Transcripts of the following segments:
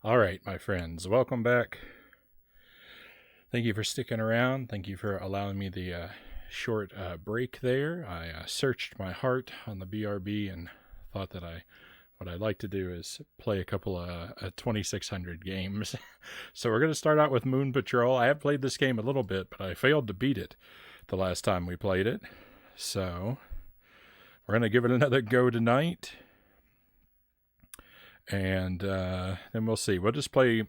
All right, my friends, welcome back. Thank you for sticking around. Thank you for allowing me the short break there. I searched my heart on the BRB and thought that what I'd like to do is play a couple of 2600 games. So we're going to start out with Moon Patrol. I have played this game a little bit, but I failed to beat it the last time we played it. So we're going to give it another go tonight. And then we'll see. We'll just play.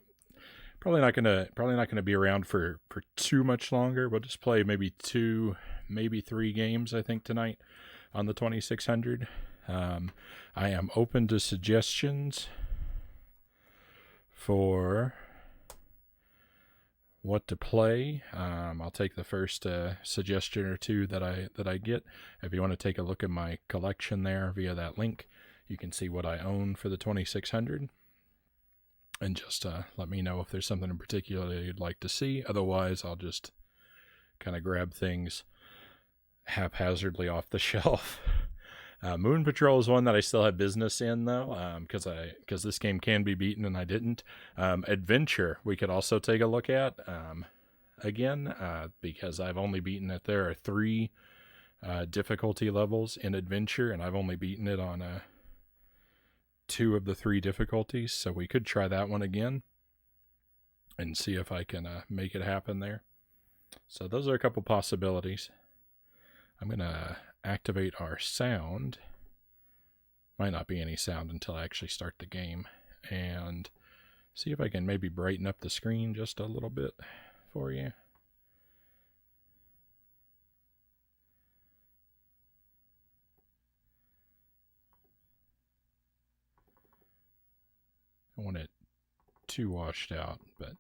Probably not gonna be around for too much longer. We'll just play maybe two, maybe three games. I think tonight on the 2600. I am open to suggestions for what to play. I'll take the first suggestion or two that I get. If you want to take a look at my collection there via that link, you can see what I own for the 2600. And just let me know if there's something in particular you'd like to see. Otherwise, I'll just kind of grab things haphazardly off the shelf. Moon Patrol is one that I still have business in, though, because this game can be beaten and I didn't. Adventure, we could also take a look at again, because I've only beaten it. There are three difficulty levels in Adventure, and I've only beaten it on two of the three difficulties, so we could try that one again and see if I can make it happen there. So those are a couple possibilities. I'm going to activate our sound. Might not be any sound until I actually start the game, and see if I can maybe brighten up the screen just a little bit for you. I want it too washed out, but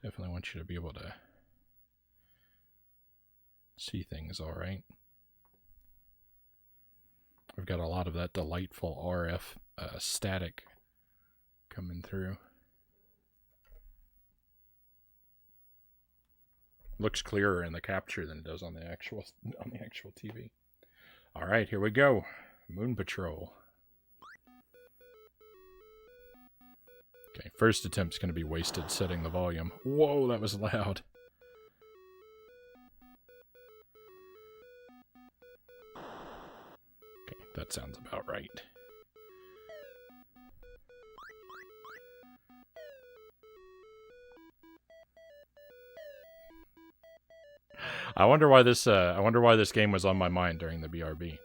definitely want you to be able to see things all right. We've got a lot of that delightful RF static coming through. Looks clearer in the capture than it does on the actual TV. All right, here we go. Moon Patrol. Okay, first attempt's going to be wasted setting the volume. Whoa, that was loud. Okay, that sounds about right. I wonder why this game was on my mind during the BRB.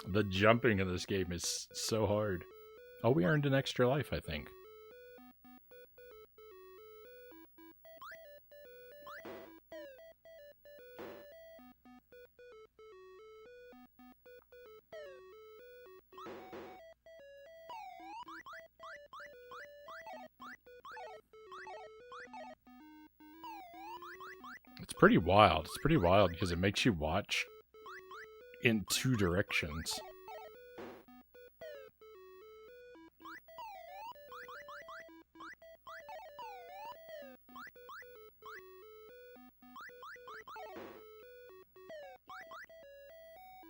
The jumping in this game is so hard. Oh, we earned an extra life, I think. It's pretty wild. It's pretty wild because it makes you watch in two directions.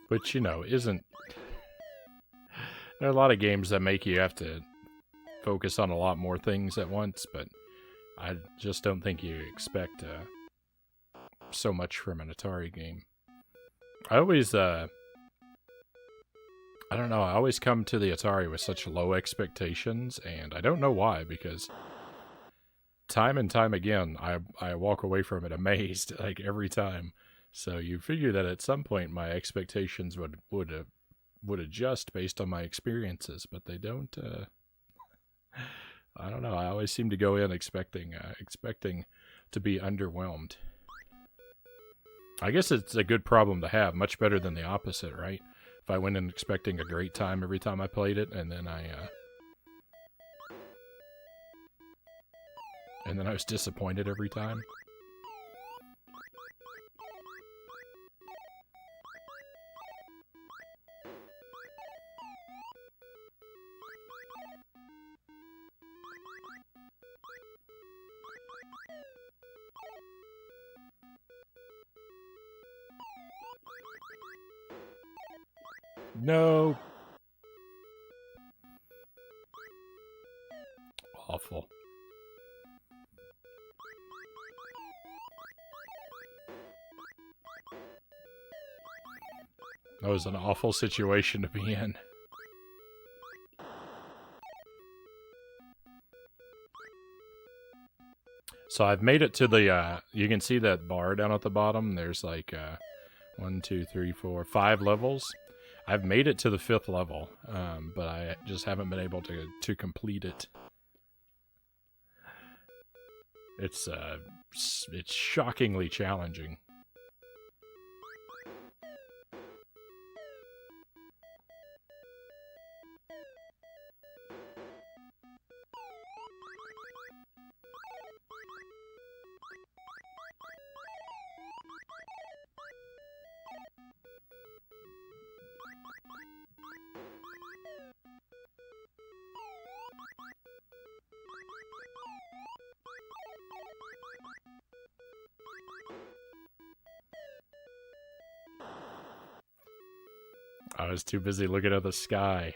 Which, isn't... There are a lot of games that make you have to focus on a lot more things at once, but I just don't think you expect so much from an Atari game. I always, I don't know, I always come to the Atari with such low expectations, and I don't know why, because time and time again, I walk away from it amazed, like, every time. So you figure that at some point my expectations would would adjust based on my experiences, but they don't. I don't know. I always seem to go in expecting to be underwhelmed. I guess it's a good problem to have. Much better than the opposite, right? If I went in expecting a great time every time I played it, and then I was disappointed every time. No. Awful. That was an awful situation to be in. So I've made it to the, you can see that bar down at the bottom. There's like 1, 2, 3, 4, 5 levels. I've made it to the 5th level, but I just haven't been able to complete it. It's shockingly challenging. I was too busy looking at the sky.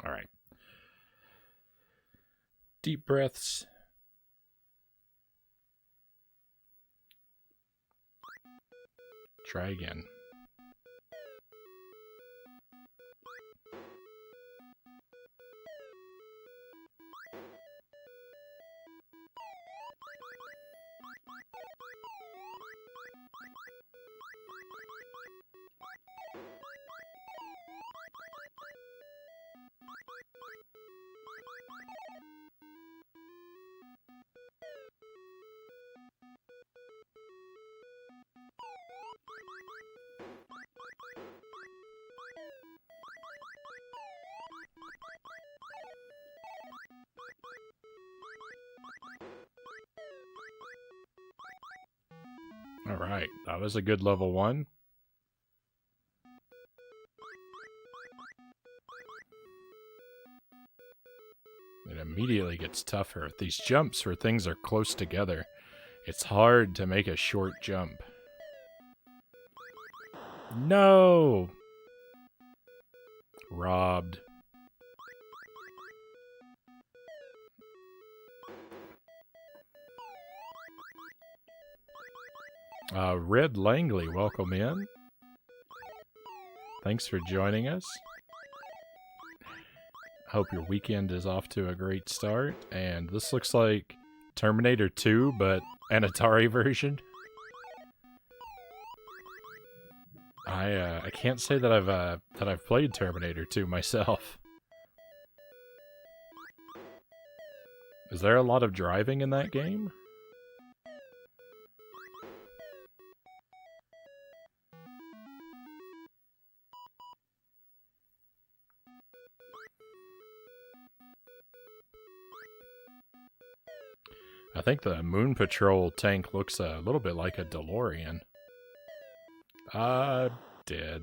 All right. Deep breaths. Try again. Alright, that was a good level 1. It immediately gets tougher. These jumps where things are close together, it's hard to make a short jump. No! Robbed. Red Langley, welcome in. Thanks for joining us. Hope your weekend is off to a great start. And this looks like Terminator 2, but an Atari version. I can't say that I've played Terminator 2 myself. Is there a lot of driving in that game? I think the Moon Patrol tank looks a little bit like a DeLorean. Dead.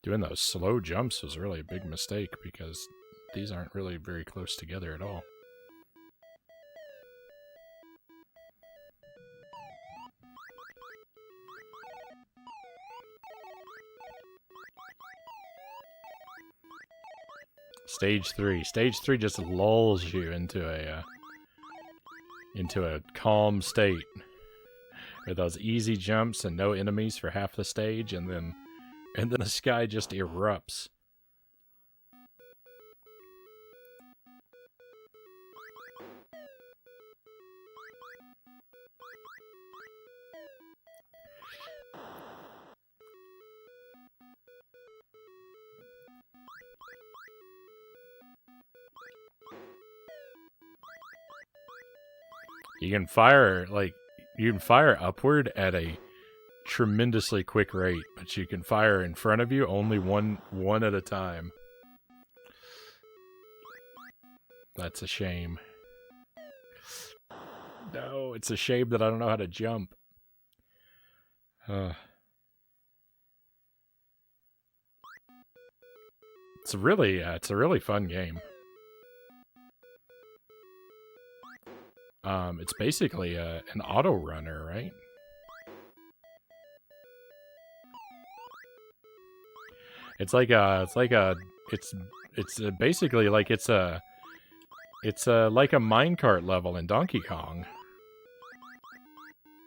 Doing those slow jumps was really a big mistake because these aren't really very close together at all. Stage 3. Stage 3 just lulls you into a calm state with those easy jumps and no enemies for half the stage, and then the sky just erupts. You can fire upward at a tremendously quick rate, but you can fire in front of you only one at a time. That's a shame. No, it's a shame that I don't know how to jump. It's a really fun game. It's basically an auto runner, right? It's basically like it's like a minecart level in Donkey Kong.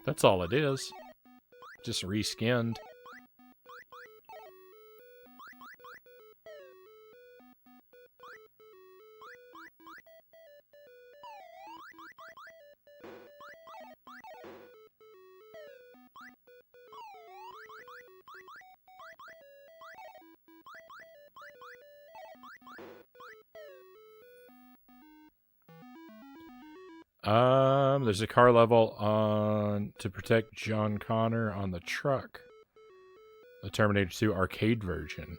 That's all it is. Just reskinned. There's a car level to protect John Connor on the truck. The Terminator 2 arcade version.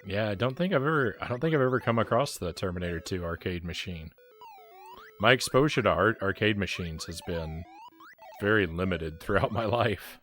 Yeah, I don't think I've ever come across the Terminator 2 arcade machine. My exposure to arcade machines has been very limited throughout my life.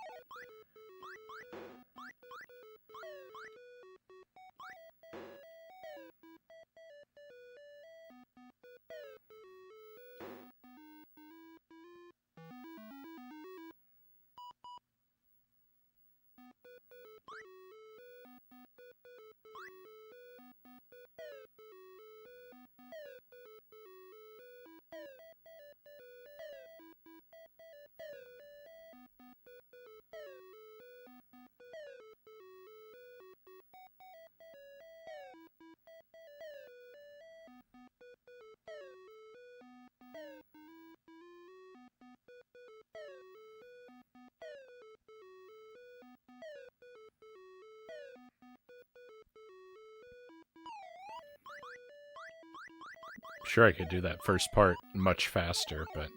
Sure, I could do that first part much faster, but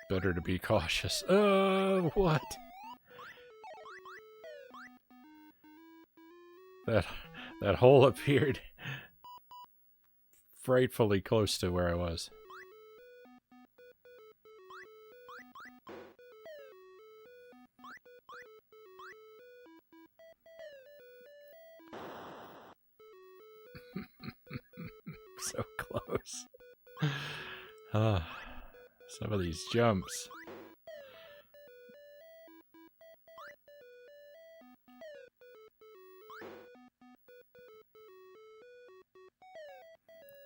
better to be cautious. What? That hole appeared frightfully close to where I was. So close. Some of these jumps.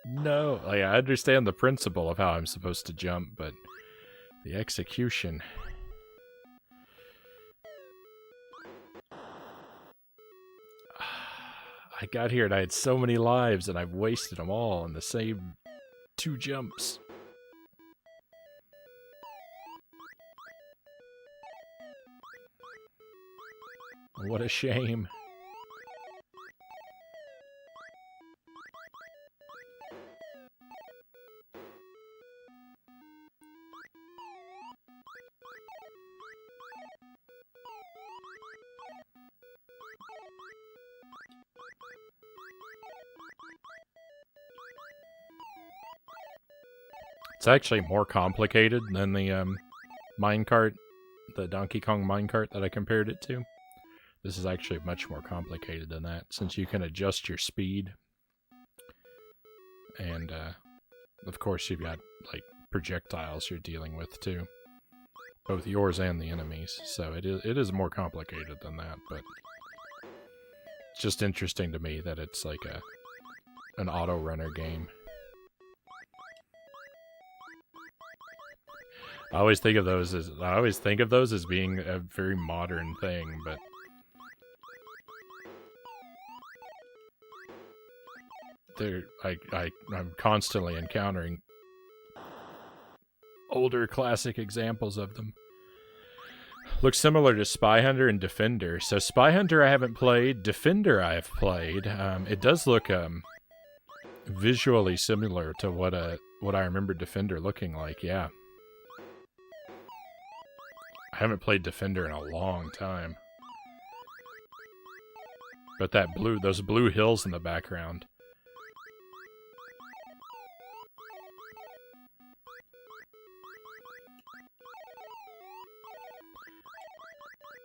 No, like, I understand the principle of how I'm supposed to jump, but the execution. I got here and I had so many lives and I've wasted them all in the same 2 jumps. What a shame. It's actually more complicated than the minecart, the Donkey Kong minecart that I compared it to. This is actually much more complicated than that, since you can adjust your speed. And, of course, you've got, like, projectiles you're dealing with, too. Both yours and the enemies. So it is more complicated than that, but it's just interesting to me that it's like an auto-runner game. I always think of those as being a very modern thing, but I'm constantly encountering older classic examples of them. Looks similar to Spy Hunter and Defender. So Spy Hunter I haven't played. Defender I have played. It does look visually similar to what I remember Defender looking like. Yeah. I haven't played Defender in a long time. But those blue hills in the background.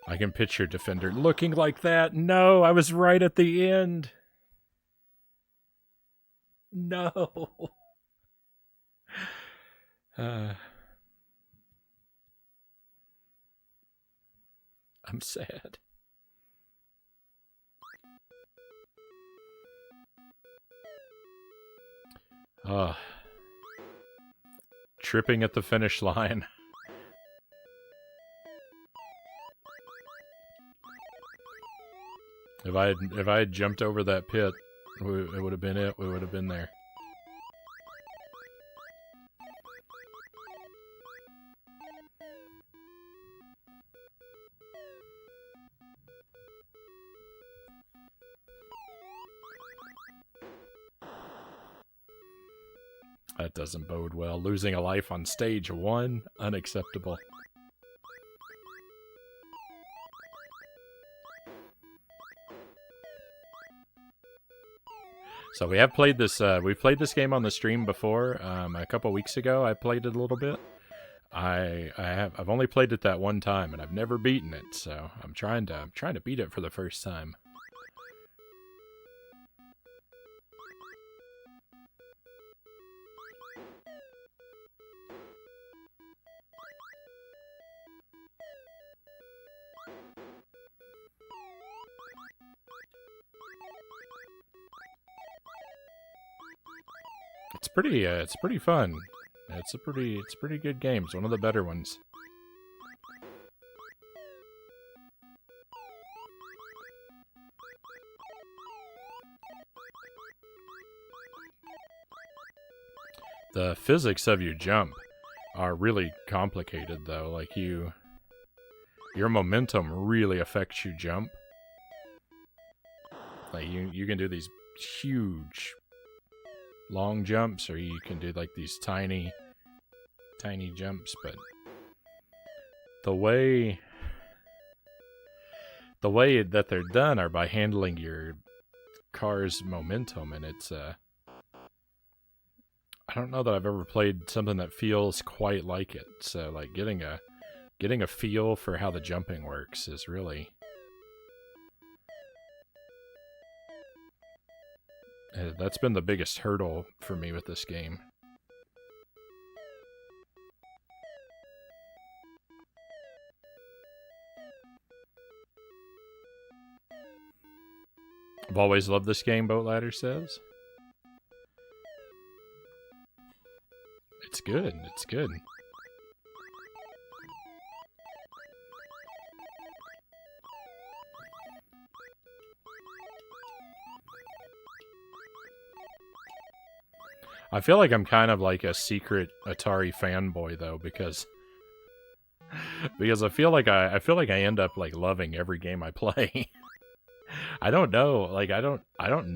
I can picture Defender looking like that. No, I was right at the end. No. I'm sad. Tripping at the finish line. If I had jumped over that pit, it would have been it. We would have been there. That doesn't bode well. Losing a life on stage 1? Unacceptable. So we have played this, we've played this game on the stream before. A couple weeks ago I played it a little bit. I've only played it that one time, and I've never beaten it, so I'm trying to beat it for the first time. It's pretty fun. It's a pretty good game. It's one of the better ones. The physics of your jump are really complicated, though. Like, your momentum really affects your jump. Like, you can do these huge long jumps, or you can do like these tiny jumps, but the way that they're done are by handling your car's momentum, and it's I don't know that I've ever played something that feels quite like it. So like getting a feel for how the jumping works is really that's been the biggest hurdle for me with this game. I've always loved this game, Boat Ladder says. It's good, it's good. I feel like I'm kind of like a secret Atari fanboy though, because I feel like I end up like loving every game I play. I don't know, like I don't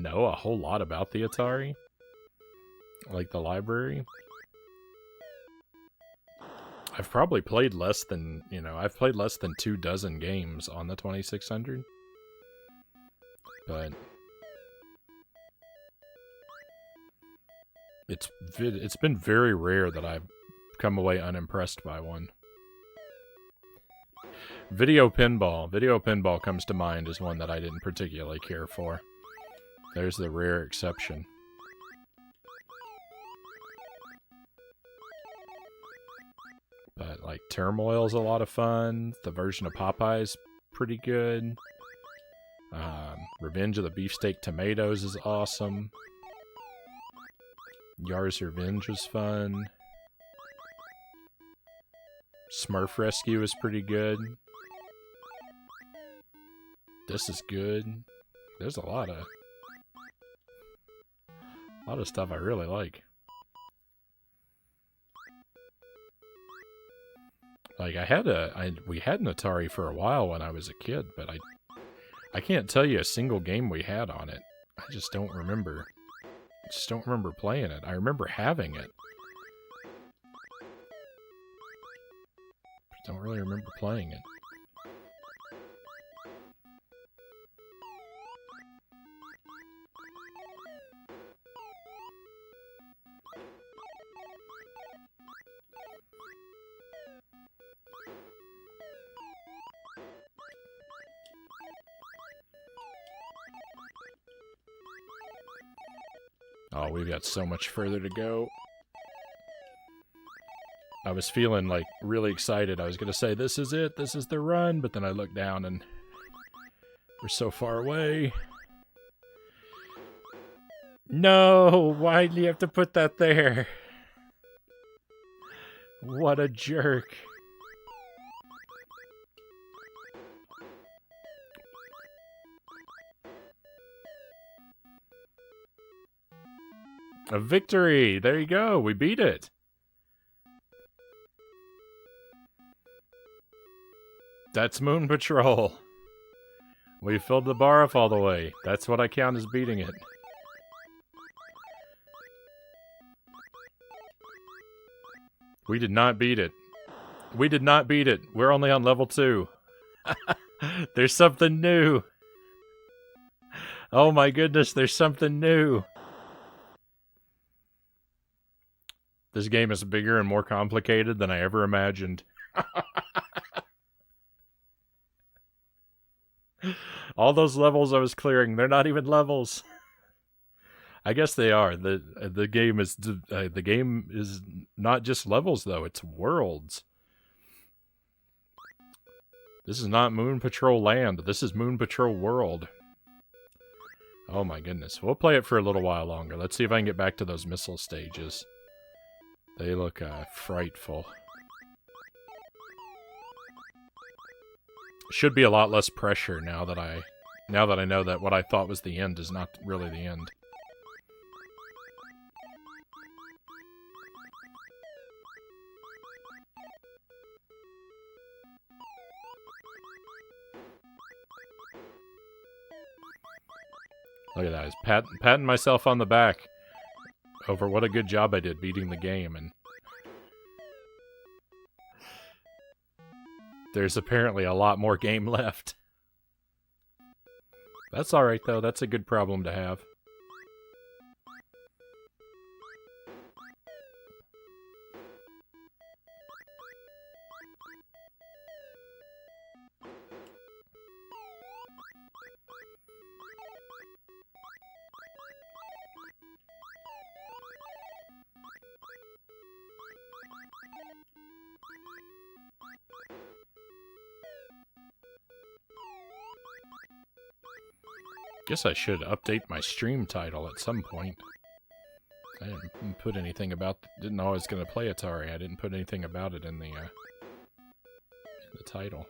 know a whole lot about the Atari, like the library. I've probably played less than, I've played less than 24 games on the 2600. But It's been very rare that I've come away unimpressed by one. Video pinball. Video pinball comes to mind as one that I didn't particularly care for. There's the rare exception. But, like, Turmoil's a lot of fun. The version of Popeye's pretty good. Revenge of the Beefsteak Tomatoes is awesome. Yar's Revenge was fun. Smurf Rescue is pretty good. This is good. There's a lot of stuff I really like. Like, we had an Atari for a while when I was a kid, but I can't tell you a single game we had on it. I just don't remember. I just don't remember playing it. I remember having it. But don't really remember playing it. Oh, we've got so much further to go. I was feeling, like, really excited. I was going to say, this is it, this is the run, but then I looked down and we're so far away. No! Why do you have to put that there? What a jerk. A victory! There you go, we beat it! That's Moon Patrol. We filled the bar up all the way. That's what I count as beating it. We did not beat it. We did not beat it. We're only on level 2. There's something new. Oh my goodness, there's something new. This game is bigger and more complicated than I ever imagined. All those levels I was clearing, they're not even levels. I guess they are. The game is not just levels though, it's worlds. This is not Moon Patrol Land, this is Moon Patrol World. Oh my goodness. We'll play it for a little while longer. Let's see if I can get back to those missile stages. They look frightful. Should be a lot less pressure now that I know that what I thought was the end is not really the end. Look at that. I was patting myself on the back over what a good job I did beating the game, and there's apparently a lot more game left. That's alright though, that's a good problem to have. Guess I should update my stream title at some point. I didn't put anything about... Didn't know I was going to play Atari. I didn't put anything about it in the title.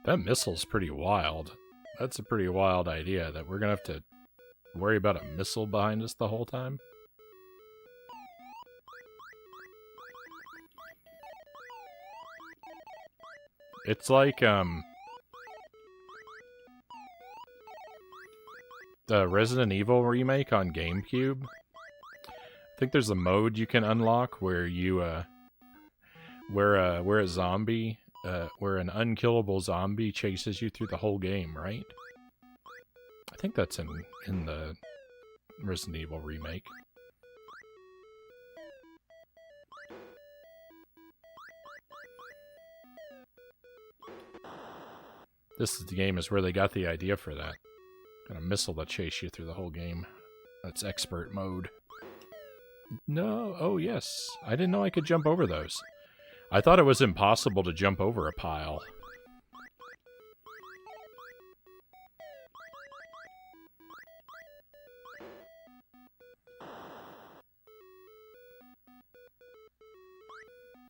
That missile's pretty wild. That's a pretty wild idea that we're gonna have to worry about a missile behind us the whole time? It's like, the Resident Evil remake on GameCube. I think there's a mode you can unlock where you, where a zombie, where an unkillable zombie chases you through the whole game, right? I think that's in the Resident Evil remake. This is the game is where they got the idea for that. Got a missile that chase you through the whole game. That's expert mode. No, oh yes. I didn't know I could jump over those. I thought it was impossible to jump over a pile.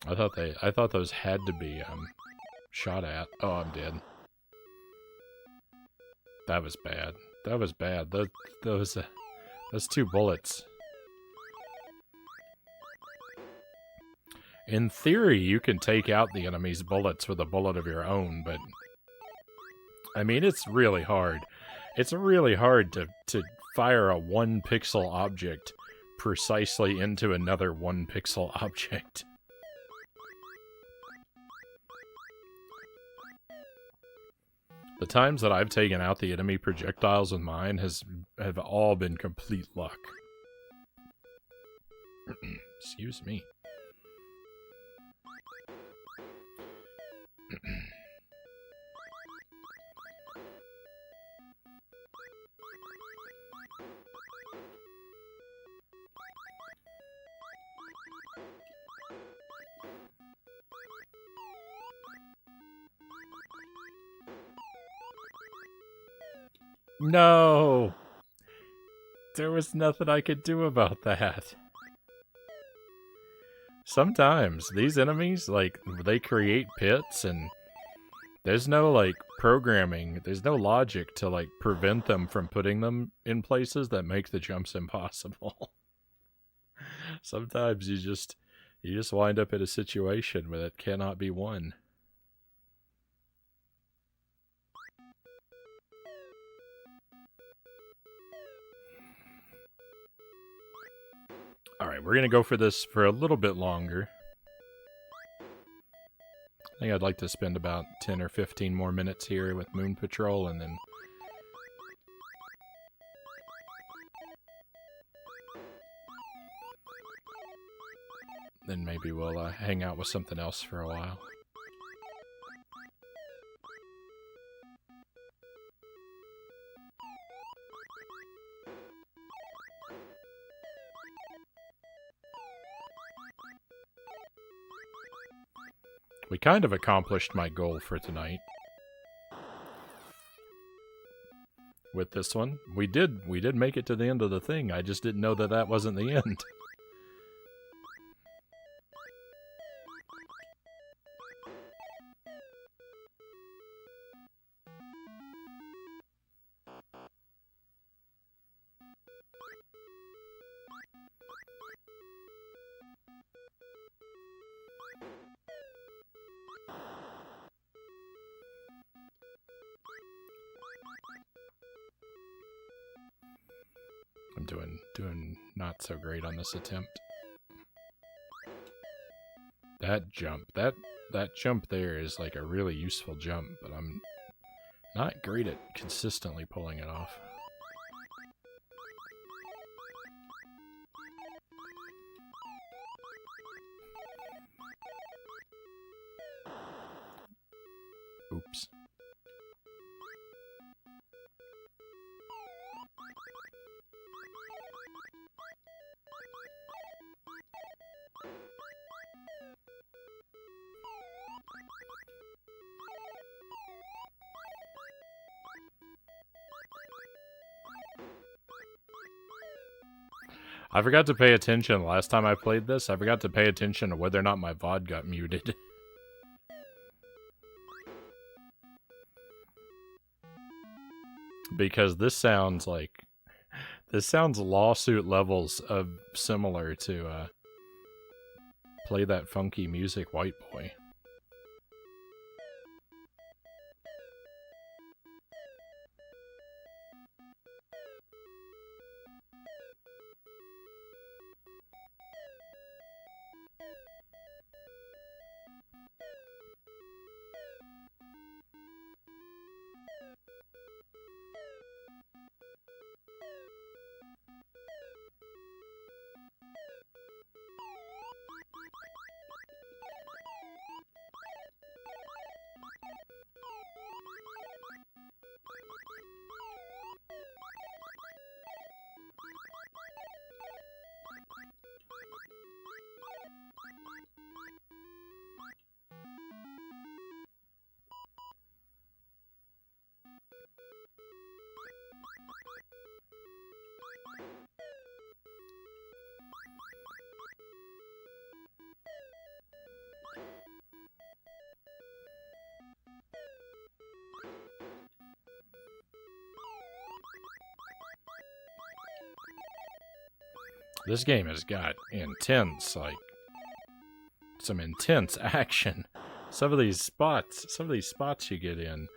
I thought those had to be shot at. Oh, I'm dead. That was bad. That was bad. Those 2 bullets. In theory, you can take out the enemy's bullets with a bullet of your own, but I mean, it's really hard. It's really hard to fire a 1-pixel object precisely into another 1-pixel object. The times that I've taken out the enemy projectiles with mine have all been complete luck. Excuse me. No! There was nothing I could do about that. Sometimes these enemies, like, they create pits and there's no, like, programming, there's no logic to, like, prevent them from putting them in places that make the jumps impossible. Sometimes you just wind up in a situation where it cannot be won. Alright, we're gonna go for this for a little bit longer. I think I'd like to spend about 10 or 15 more minutes here with Moon Patrol, and then maybe we'll hang out with something else for a while. We kind of accomplished my goal for tonight. With this one. We did make it to the end of the thing. I just didn't know that that wasn't the end. I'm doing not so great on this attempt. That jump there is like a really useful jump, but I'm not great at consistently pulling it off. Oops. I forgot to pay attention last time I played this. I forgot to pay attention to whether or not my VOD got muted. Because this sounds like This sounds lawsuit levels of similar to Play That Funky Music, White Boy. This game has got intense, like, some intense action. Some of these spots you get in,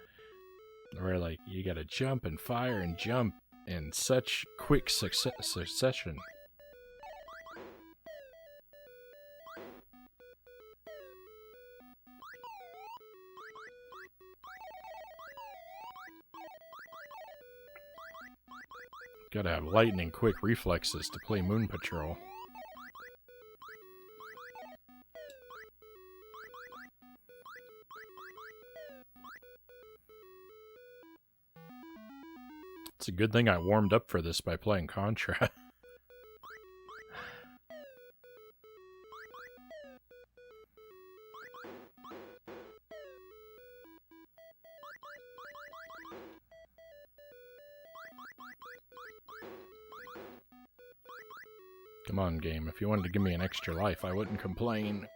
where, like, you gotta jump and fire and jump in such quick succession. Gotta have lightning quick reflexes to play Moon Patrol. It's a good thing I warmed up for this by playing Contra. Come on, game. If you wanted to give me an extra life, I wouldn't complain.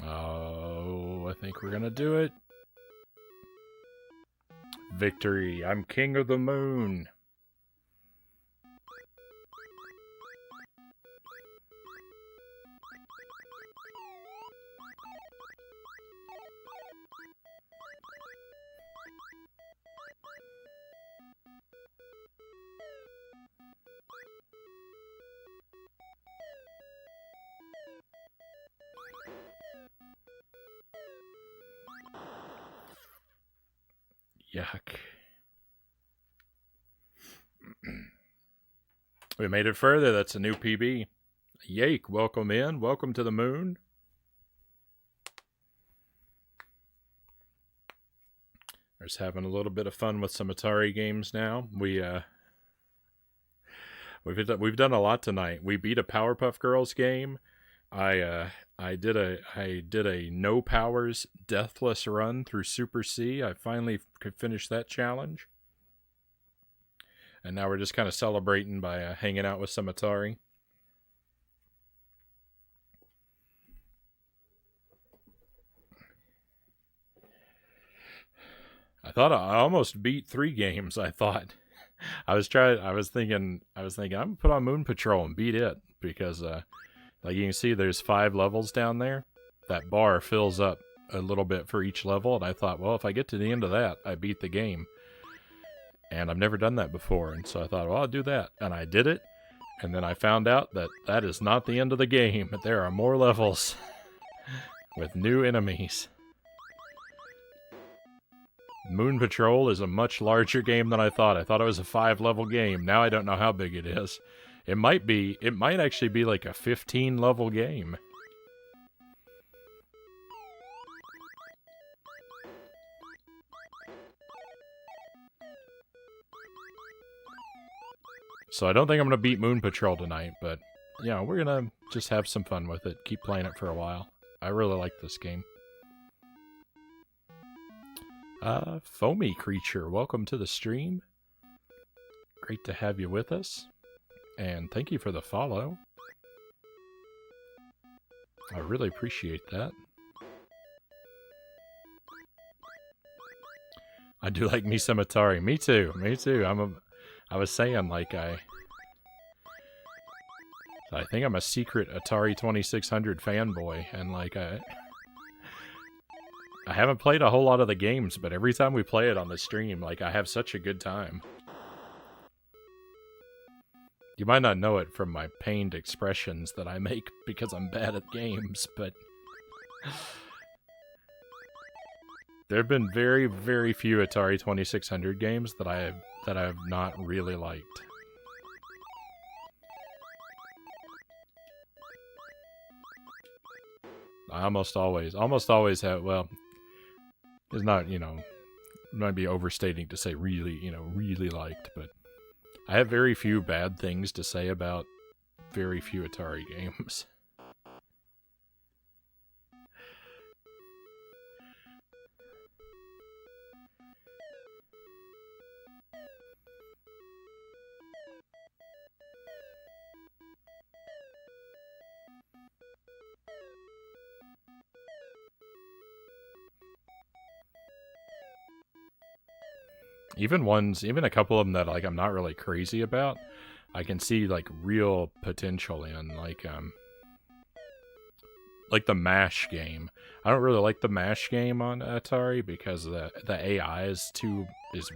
Oh, I think we're gonna do it. Victory! I'm king of the moon! Yuck. We made it further. That's a new PB. Yake, welcome in. Welcome to the moon. Just having a little bit of fun with some Atari games now. We've done a lot tonight. We beat a Powerpuff Girls game. I did a no powers deathless run through Super C. I finally could finish that challenge. And now we're just kind of celebrating by hanging out with some Atari. I thought I almost beat 3 games. I thought I was thinking I'm gonna put on Moon Patrol and beat it because like you can see, there's 5 levels down there. That bar fills up a little bit for each level, and I thought, well, if I get to the end of that, I beat the game. And I've never done that before, and so I thought, well, I'll do that. And I did it, and then I found out that that is not the end of the game. There are more levels with new enemies. Moon Patrol is a much larger game than I thought. I thought it was a 5-level game. Now I don't know how big it is. It might actually be like a 15-level game. So I don't think I'm going to beat Moon Patrol tonight, but yeah, we're going to just have some fun with it. Keep playing it for a while. I really like this game. Foamy Creature, welcome to the stream. Great to have you with us. And thank you for the follow. I really appreciate that. I do like me some Atari. Me too. Me too. I was saying, like, I think I'm a secret Atari 2600 fanboy, and like I haven't played a whole lot of the games, but every time we play it on the stream, like, I have such a good time. You might not know it from my pained expressions that I make because I'm bad at games, but there have been very, very few Atari 2600 games that I have not really liked. I almost always have, well, it's not, you know, might be overstating to say really, you know, really liked, but I have very few bad things to say about very few Atari games. Even a couple of them that, like, I'm not really crazy about, I can see, like, real potential in, like the MASH game. I don't really like the MASH game on Atari because the AI is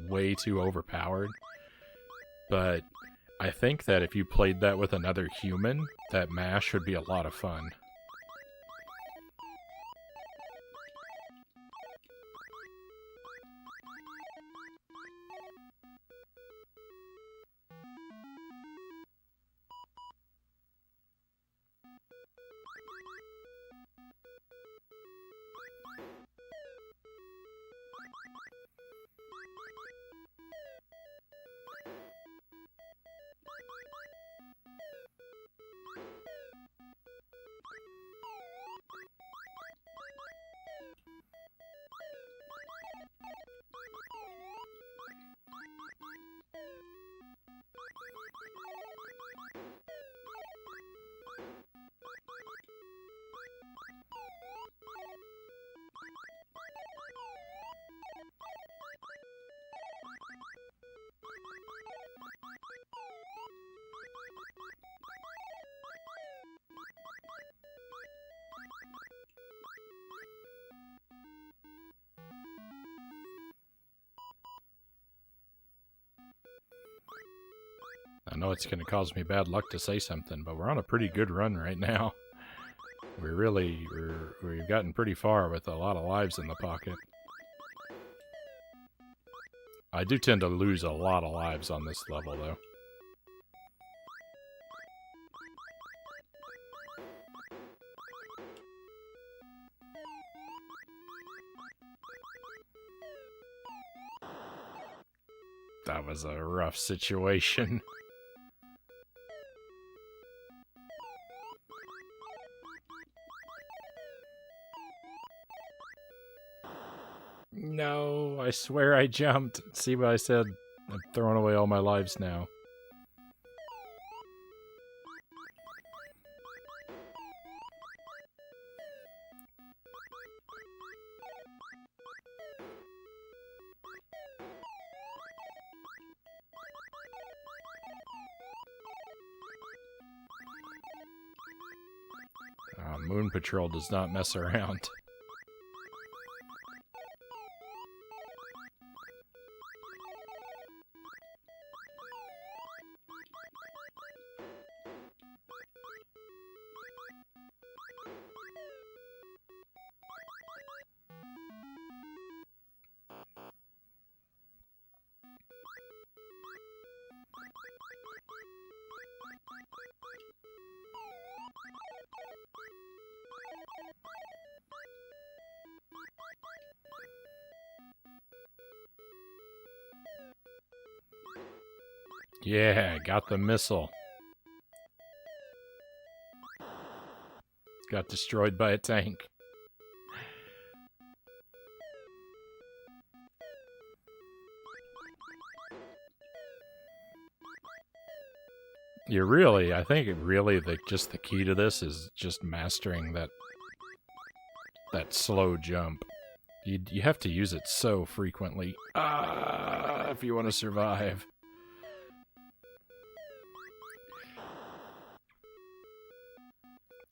way too overpowered. But I think that if you played that with another human, that MASH would be a lot of fun. I know it's going to cause me bad luck to say something, but we're on a pretty good run right now. We've gotten pretty far with a lot of lives in the pocket. I do tend to lose a lot of lives on this level, though. That was a rough situation. No, I swear I jumped. See what I said? I'm throwing away all my lives now. Moon Patrol does not mess around. Yeah, got the missile. Got destroyed by a tank. I think really just the key to this is just mastering that slow jump. You have to use it so frequently. If you want to survive.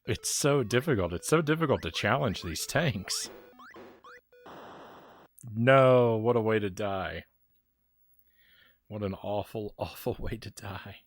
It's so difficult. It's so difficult to challenge these tanks. No, what a way to die. What an awful, awful way to die.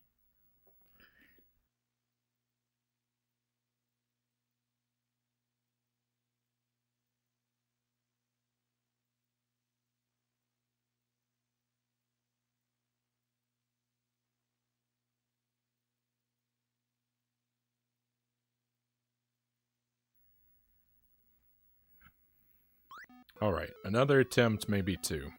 Alright, another attempt, maybe two.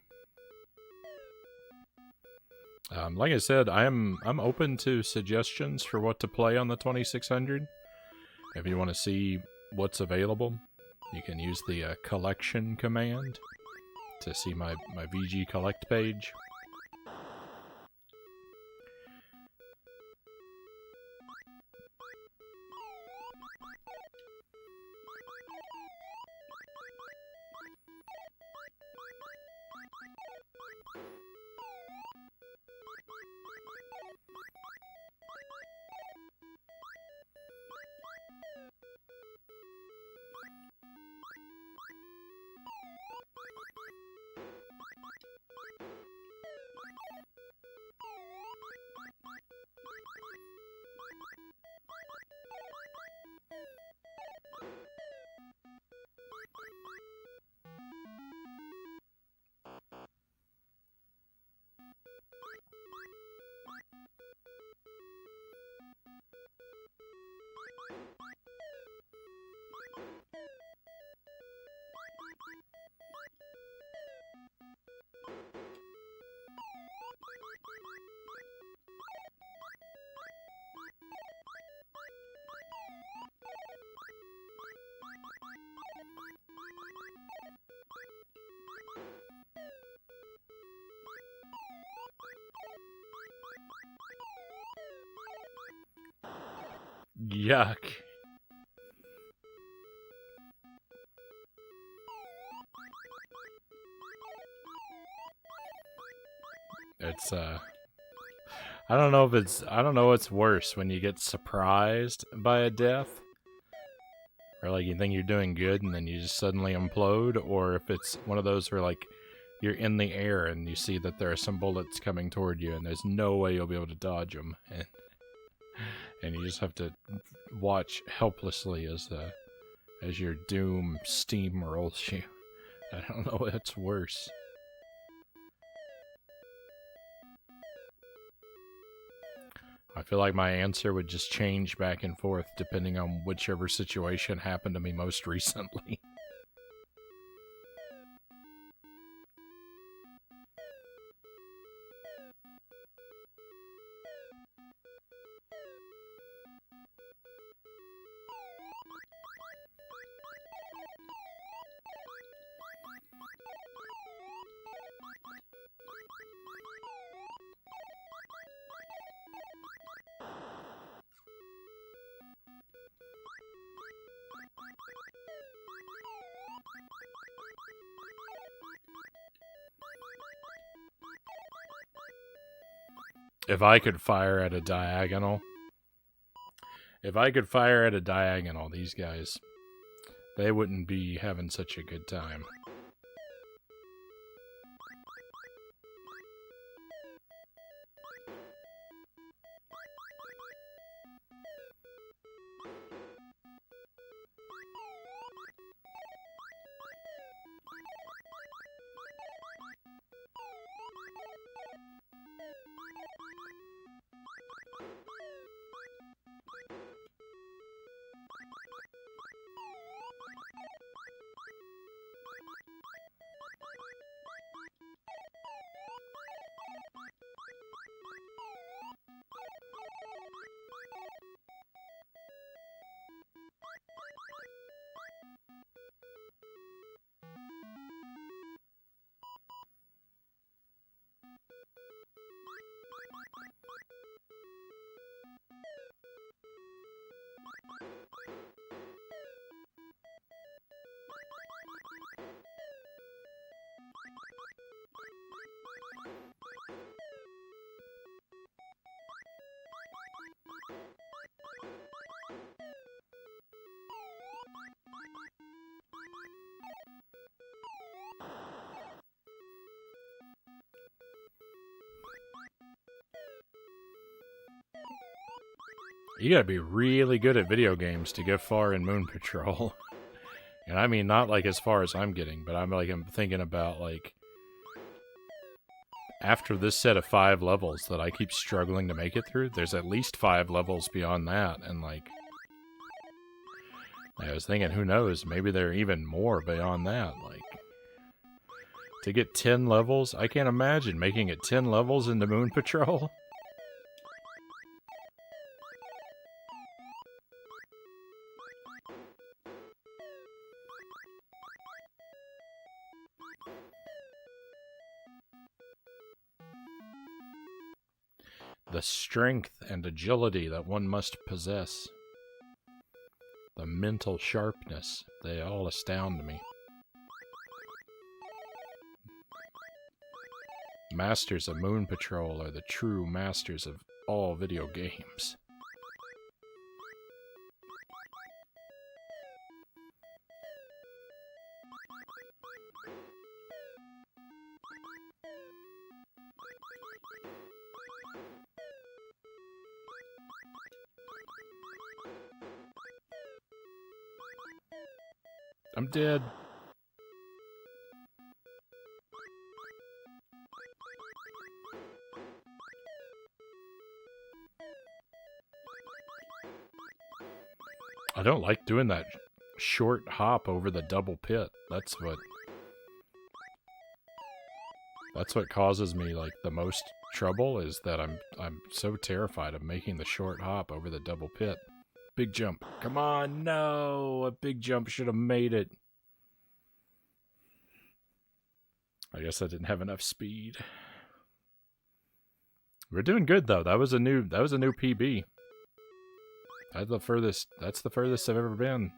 Like I said, I'm open to suggestions for what to play on the 2600. If you want to see what's available, you can use the collection command to see my VG collect page. Yuck. It's I don't know what's worse, when you get surprised by a death, or like you think you're doing good and then you just suddenly implode, or if it's one of those where like you're in the air and you see that there are some bullets coming toward you and there's no way you'll be able to dodge them, and you just have to watch helplessly as your doom steamrolls you. I don't know what's worse. I feel like my answer would just change back and forth depending on whichever situation happened to me most recently. If I could fire at a diagonal, these guys, they wouldn't be having such a good time. You gotta be really good at video games to get far in Moon Patrol. And I mean, not like as far as I'm getting, but I'm thinking about like after this set of 5 levels that I keep struggling to make it through, there's at least 5 levels beyond that, and like I was thinking, who knows, maybe there are even more beyond that, like to get 10 levels, I can't imagine making it 10 levels into Moon Patrol. The strength and agility that one must possess. The mental sharpness, they all astound me. Masters of Moon Patrol are the true masters of all video games. I'm dead. I don't like doing that short hop over the double pit. That's what causes me like the most trouble, is that I'm so terrified of making the short hop over the double pit. Big jump. Come on, no! A big jump should have made it. I guess I didn't have enough speed. We're doing good though. That was a new PB. That's the furthest I've ever been.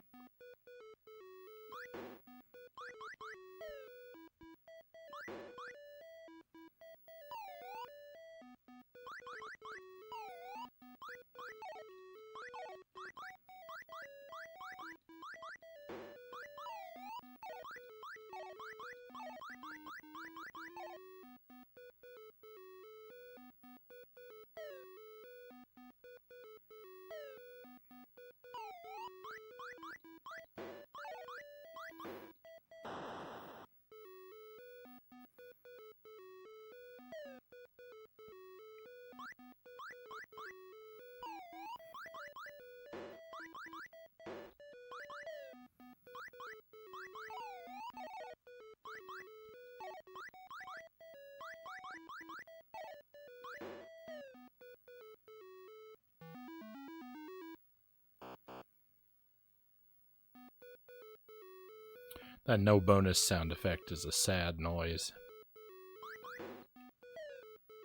That no bonus sound effect is a sad noise.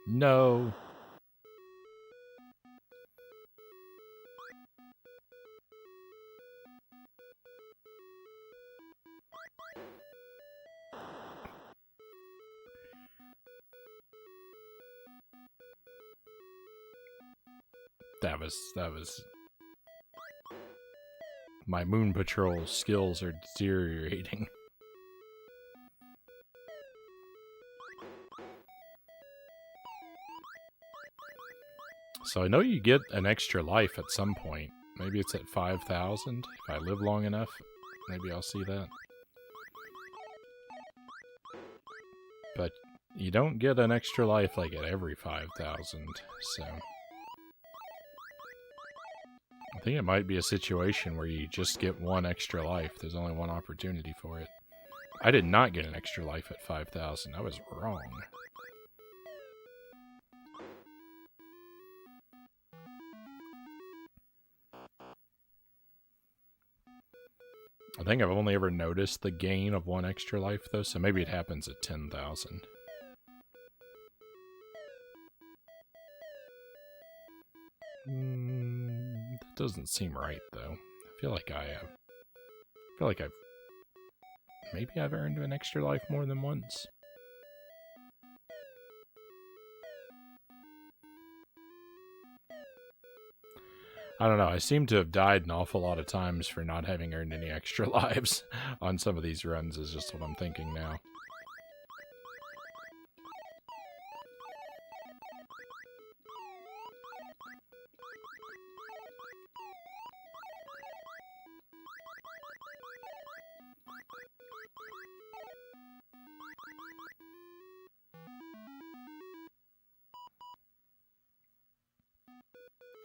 No. That was... My Moon Patrol skills are deteriorating. So I know you get an extra life at some point. Maybe it's at 5,000. If I live long enough, maybe I'll see that. But you don't get an extra life like at every 5,000, so... I think it might be a situation where you just get one extra life. There's only one opportunity for it. I did not get an extra life at 5,000. I was wrong. I think I've only ever noticed the gain of one extra life, though, so maybe it happens at 10,000. That doesn't seem right, though. I feel like maybe I've earned an extra life more than once. I don't know, I seem to have died an awful lot of times for not having earned any extra lives on some of these runs, is just what I'm thinking now.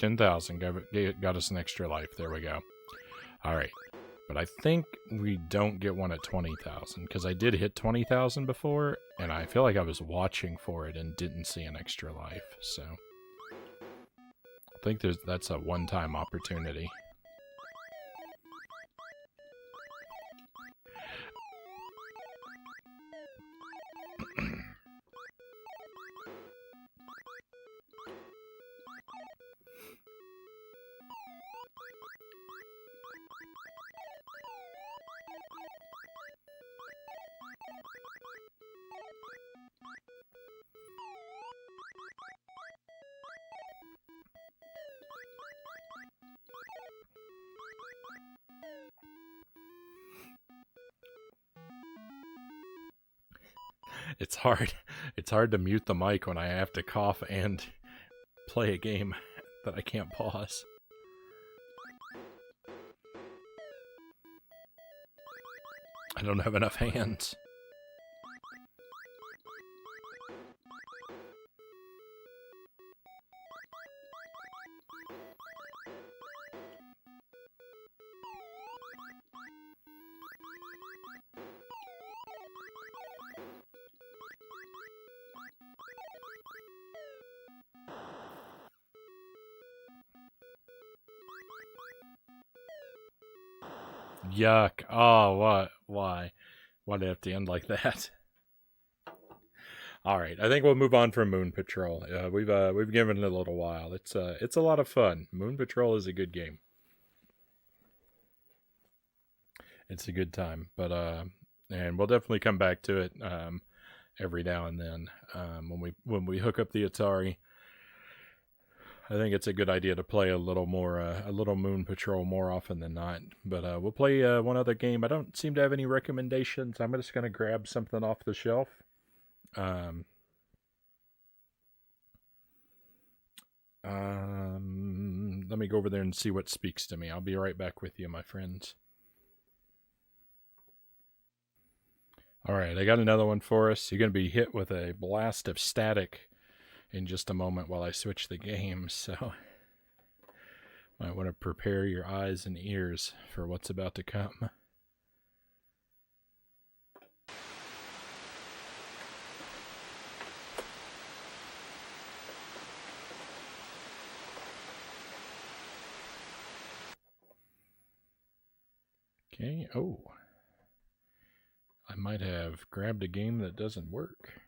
10,000 got us an extra life. There we go. All right. But I think we don't get one at 20,000 because I did hit 20,000 before, and I feel like I was watching for it and didn't see an extra life. So I think that's a one-time opportunity. It's hard. It's hard to mute the mic when I have to cough and play a game that I can't pause. I don't have enough hands. Yuck. Oh, what? Why? Why'd it have to end like that? All right, I think we'll move on from Moon Patrol. We've given it a little while. It's a lot of fun. Moon Patrol is a good game. It's a good time, but and we'll definitely come back to it every now and then when we hook up the Atari. I think it's a good idea to play a little Moon Patrol more often than not. But we'll play one other game. I don't seem to have any recommendations. I'm just going to grab something off the shelf. Let me go over there and see what speaks to me. I'll be right back with you, my friends. All right, I got another one for us. You're going to be hit with a blast of static in just a moment while I switch the games, so might want to prepare your eyes and ears for what's about to come. Okay, oh. I might have grabbed a game that doesn't work.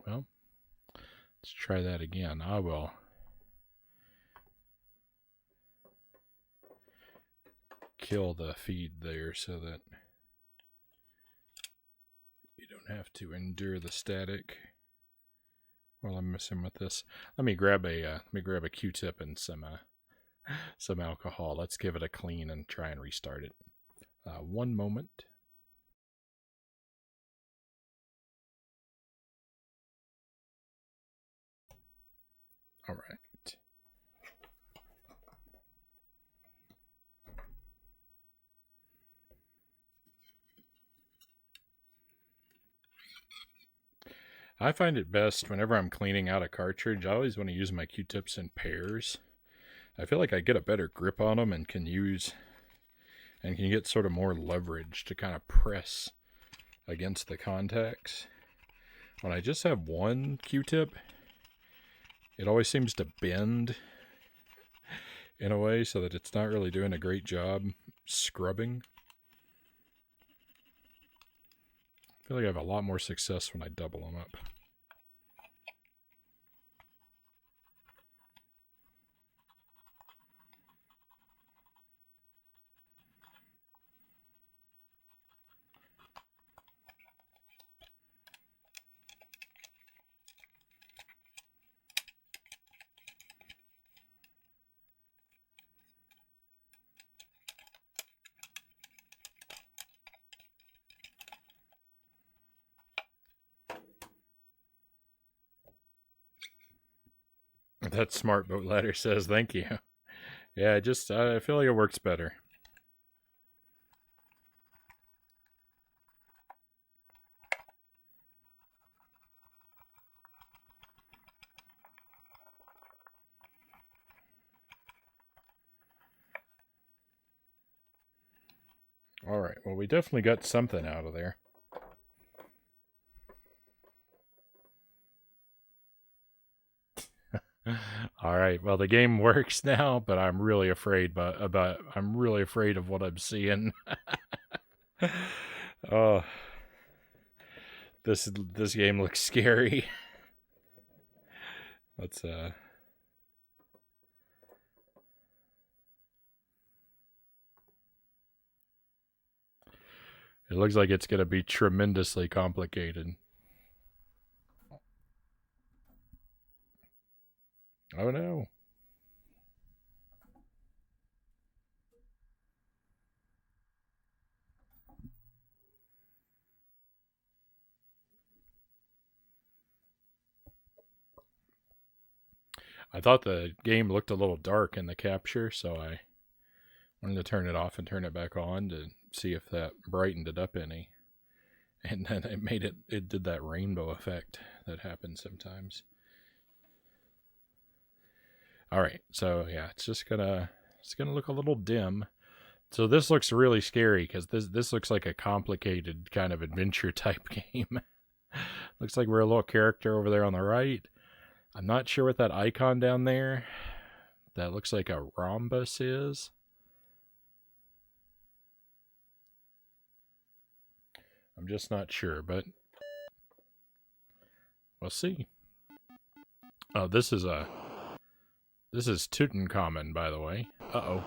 Well, let's try that again. I will kill the feed there so that you don't have to endure the static while I'm messing with this. Let me grab a Q-tip and some alcohol. Let's give it a clean and try and restart it. One moment. All right. I find it best whenever I'm cleaning out a cartridge. I always want to use my Q-tips in pairs. I feel like I get a better grip on them and can get sort of more leverage to kind of press against the contacts. When I just have one Q-tip, it always seems to bend in a way so that it's not really doing a great job scrubbing. I feel like I have a lot more success when I double them up. That smart boat ladder says thank you. Yeah, I feel like it works better. All right. Well, we definitely got something out of there. All right. Well, the game works now, but I'm really afraid. I'm really afraid of what I'm seeing. Oh, this game looks scary. Let's It looks like it's going to be tremendously complicated. Oh no. I thought the game looked a little dark in the capture, so I wanted to turn it off and turn it back on to see if that brightened it up any. And then it did that rainbow effect that happens sometimes. All right, so yeah, it's gonna look a little dim. So this looks really scary because this looks like a complicated kind of adventure type game. Looks like we're a little character over there on the right. I'm not sure what that icon down there that looks like a rhombus is. I'm just not sure, but we'll see. Oh, this is Tutankham, by the way. Uh-oh.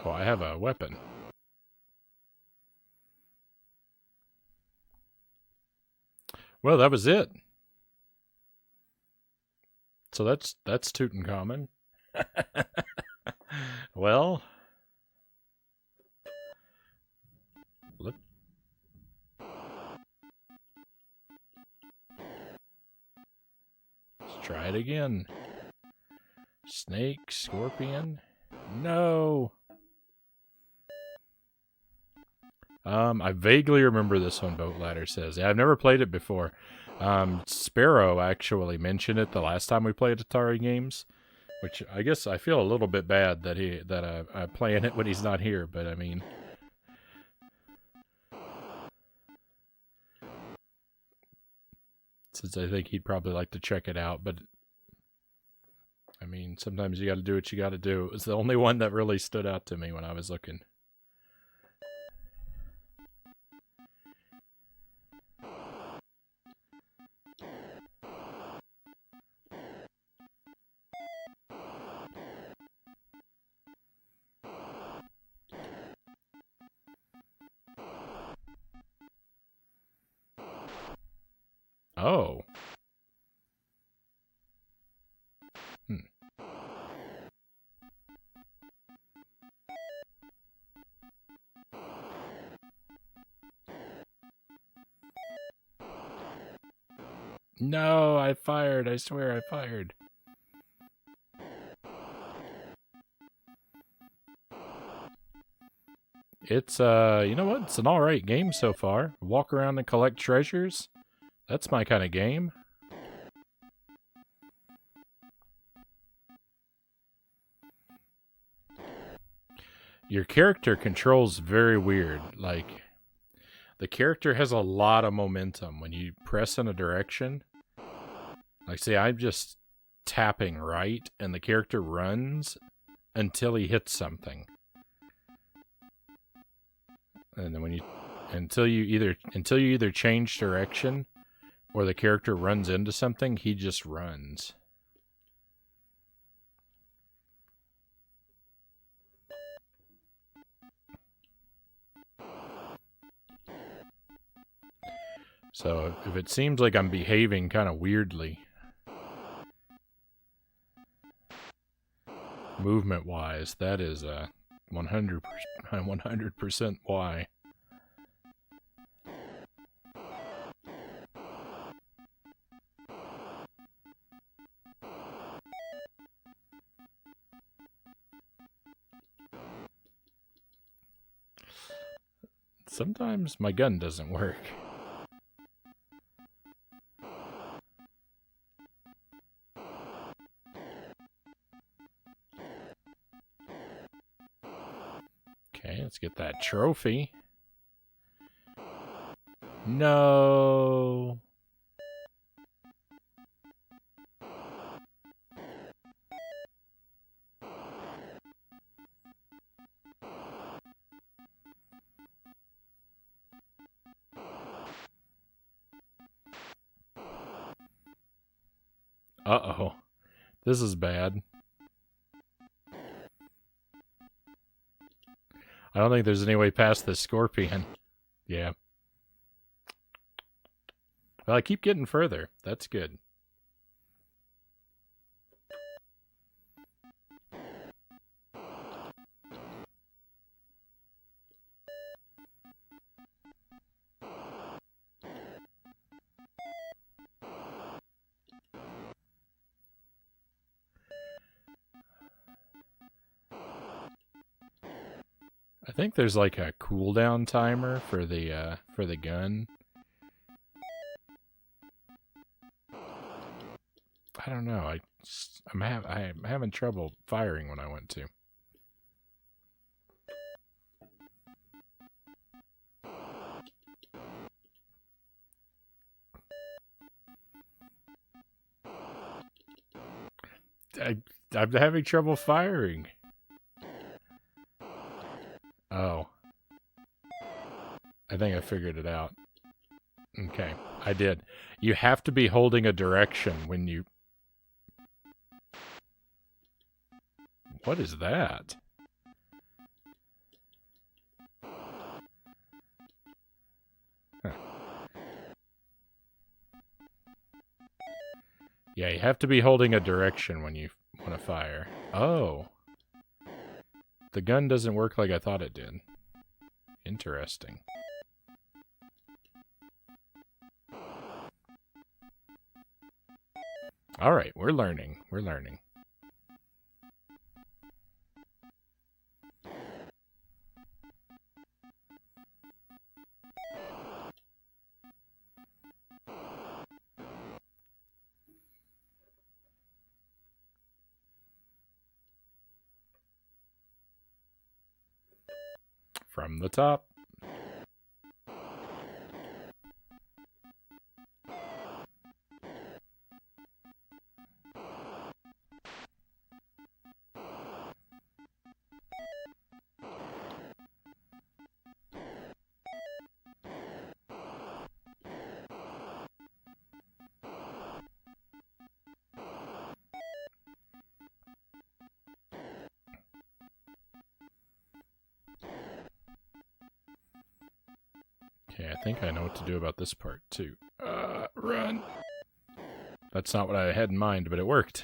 Oh, I have a weapon. Well, that was it. So that's Tutankham. Well, let's try it again. Snake, scorpion. No. I vaguely remember this one, Boat Ladder says. Yeah, I've never played it before. Sparrow actually mentioned it the last time we played Atari games, which I guess I feel a little bit bad that I'm playing it when he's not here, but I mean, since I think he'd probably like to check it out, but I mean, sometimes you got to do what you got to do. It was the only one that really stood out to me when I was looking. Oh. Hmm. No, I fired. I swear I fired. It's you know what? It's an alright game so far. Walk around and collect treasures. That's my kind of game. Your character controls very weird. Like, the character has a lot of momentum when you press in a direction. Like, say, I'm just tapping right, and the character runs until he hits something. And then until you either change direction or the character runs into something, he just runs. So if it seems like I'm behaving kind of weirdly, movement-wise, that is 100% why. Sometimes my gun doesn't work. Okay, let's get that trophy. No. Uh-oh. This is bad. I don't think there's any way past this scorpion. Yeah. Well, I keep getting further. That's good. I think there's like a cooldown timer for the gun. I don't know. I'm having trouble firing when I want to. I'm having trouble firing. Oh. I think I figured it out. Okay, I did. You have to be holding a direction when you... What is that? Huh. Yeah, you have to be holding a direction when you want to fire. Oh. The gun doesn't work like I thought it did. Interesting. All right, we're learning. We're learning. From the top. Okay, I think I know what to do about this part, too. Run! That's not what I had in mind, but it worked.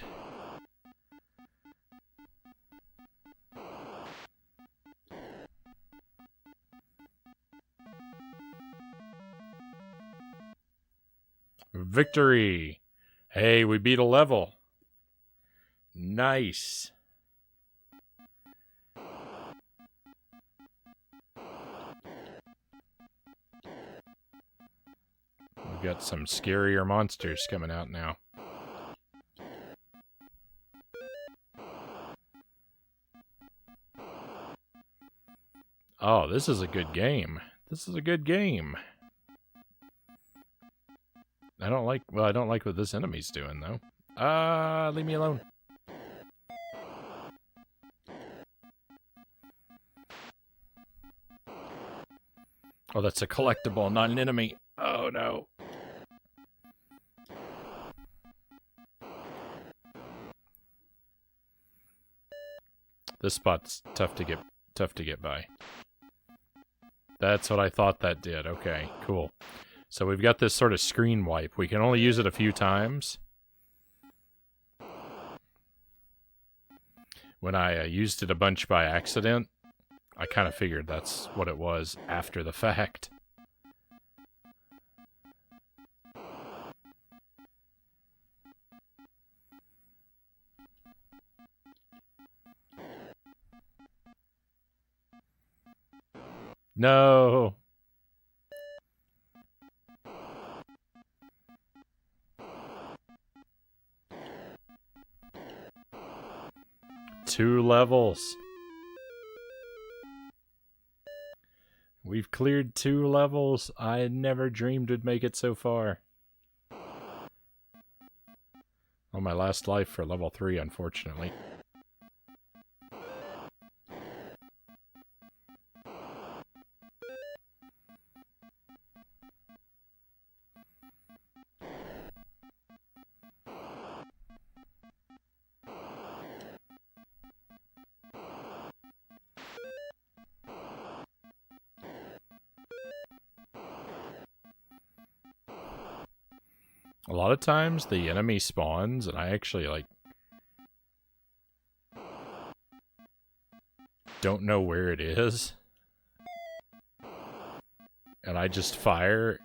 Victory! Hey, we beat a level. Nice. We've got some scarier monsters coming out now. Oh, this is a good game. This is a good game. I don't like what this enemy's doing, though. Leave me alone. Oh, that's a collectible, not an enemy. Oh, no. This spot's tough to get by. That's what I thought that did. Okay, cool. So we've got this sort of screen wipe. We can only use it a few times. When I used it a bunch by accident, I kind of figured that's what it was after the fact. No. Two levels. We've cleared 2 levels. I never dreamed would make it so far. On my last life for level 3, unfortunately. A lot of times the enemy spawns and I actually, like, don't know where it is. And I just fire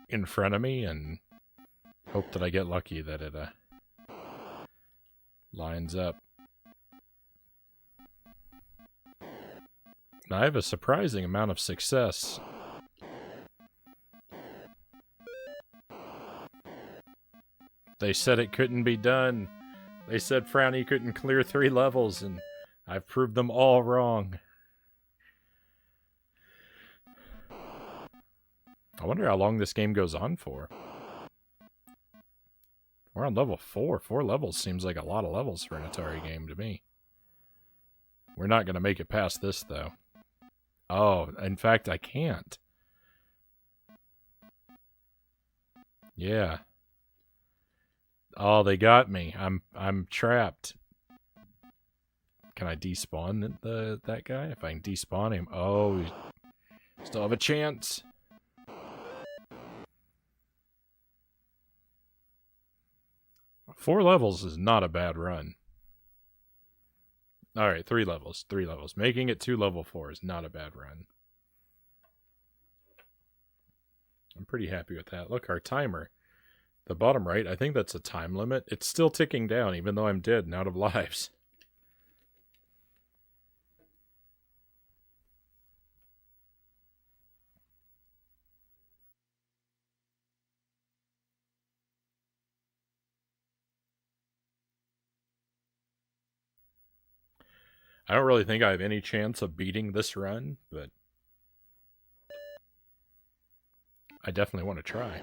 in front of me and hope that I get lucky that it lines up. And I have a surprising amount of success. They said it couldn't be done. They said Frownie couldn't clear 3 levels, and I've proved them all wrong. I wonder how long this game goes on for. We're on level 4. 4 levels seems like a lot of levels for an Atari game to me. We're not going to make it past this, though. Oh, in fact, I can't. Yeah. Oh, they got me. I'm trapped. Can I despawn that guy? If I can despawn him. Oh, we still have a chance. Four levels is not a bad run. Alright, 3 levels. 3 levels. Making it to level 4 is not a bad run. I'm pretty happy with that. Look, our timer. The bottom right, I think that's a time limit. It's still ticking down, even though I'm dead and out of lives. I don't really think I have any chance of beating this run, but I definitely want to try.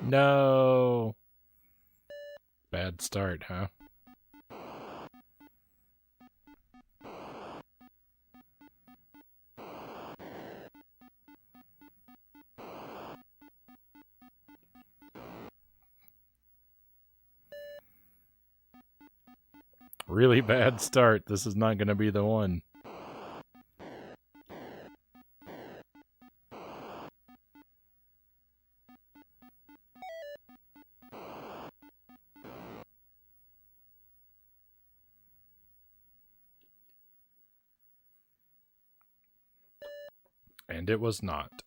No. Bad start, huh? Really bad start. This is not going to be the one. And it was not.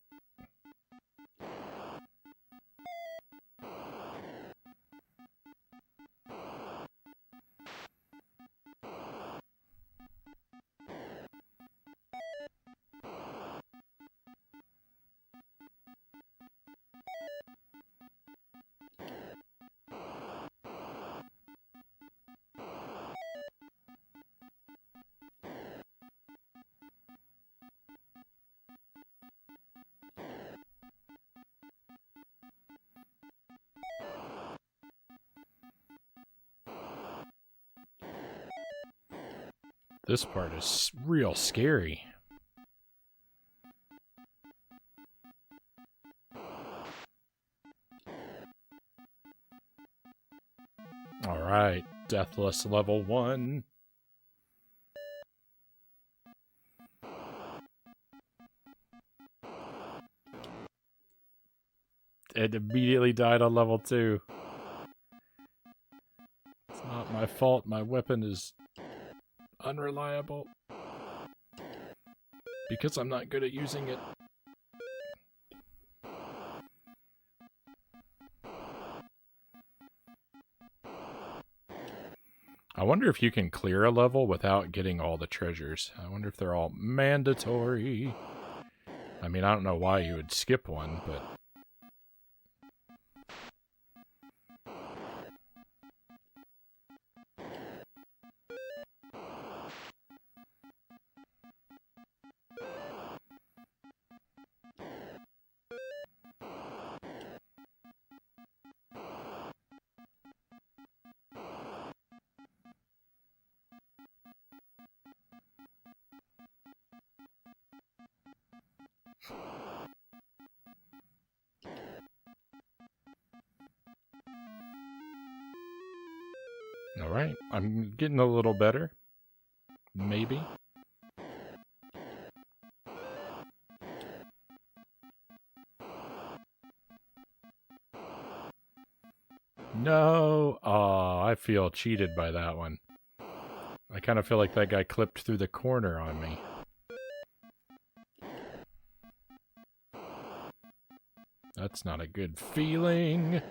This part is real scary. Alright, Deathless level 1. It immediately died on level 2. It's not my fault, my weapon is unreliable. because I'm not good at using it. I wonder if you can clear a level without getting all the treasures. I wonder if they're all mandatory. I mean, I don't know why you would skip one, but... Alright, I'm getting a little better. Maybe. No! Aw, I feel cheated by that one. I kind of feel like that guy clipped through the corner on me. That's not a good feeling.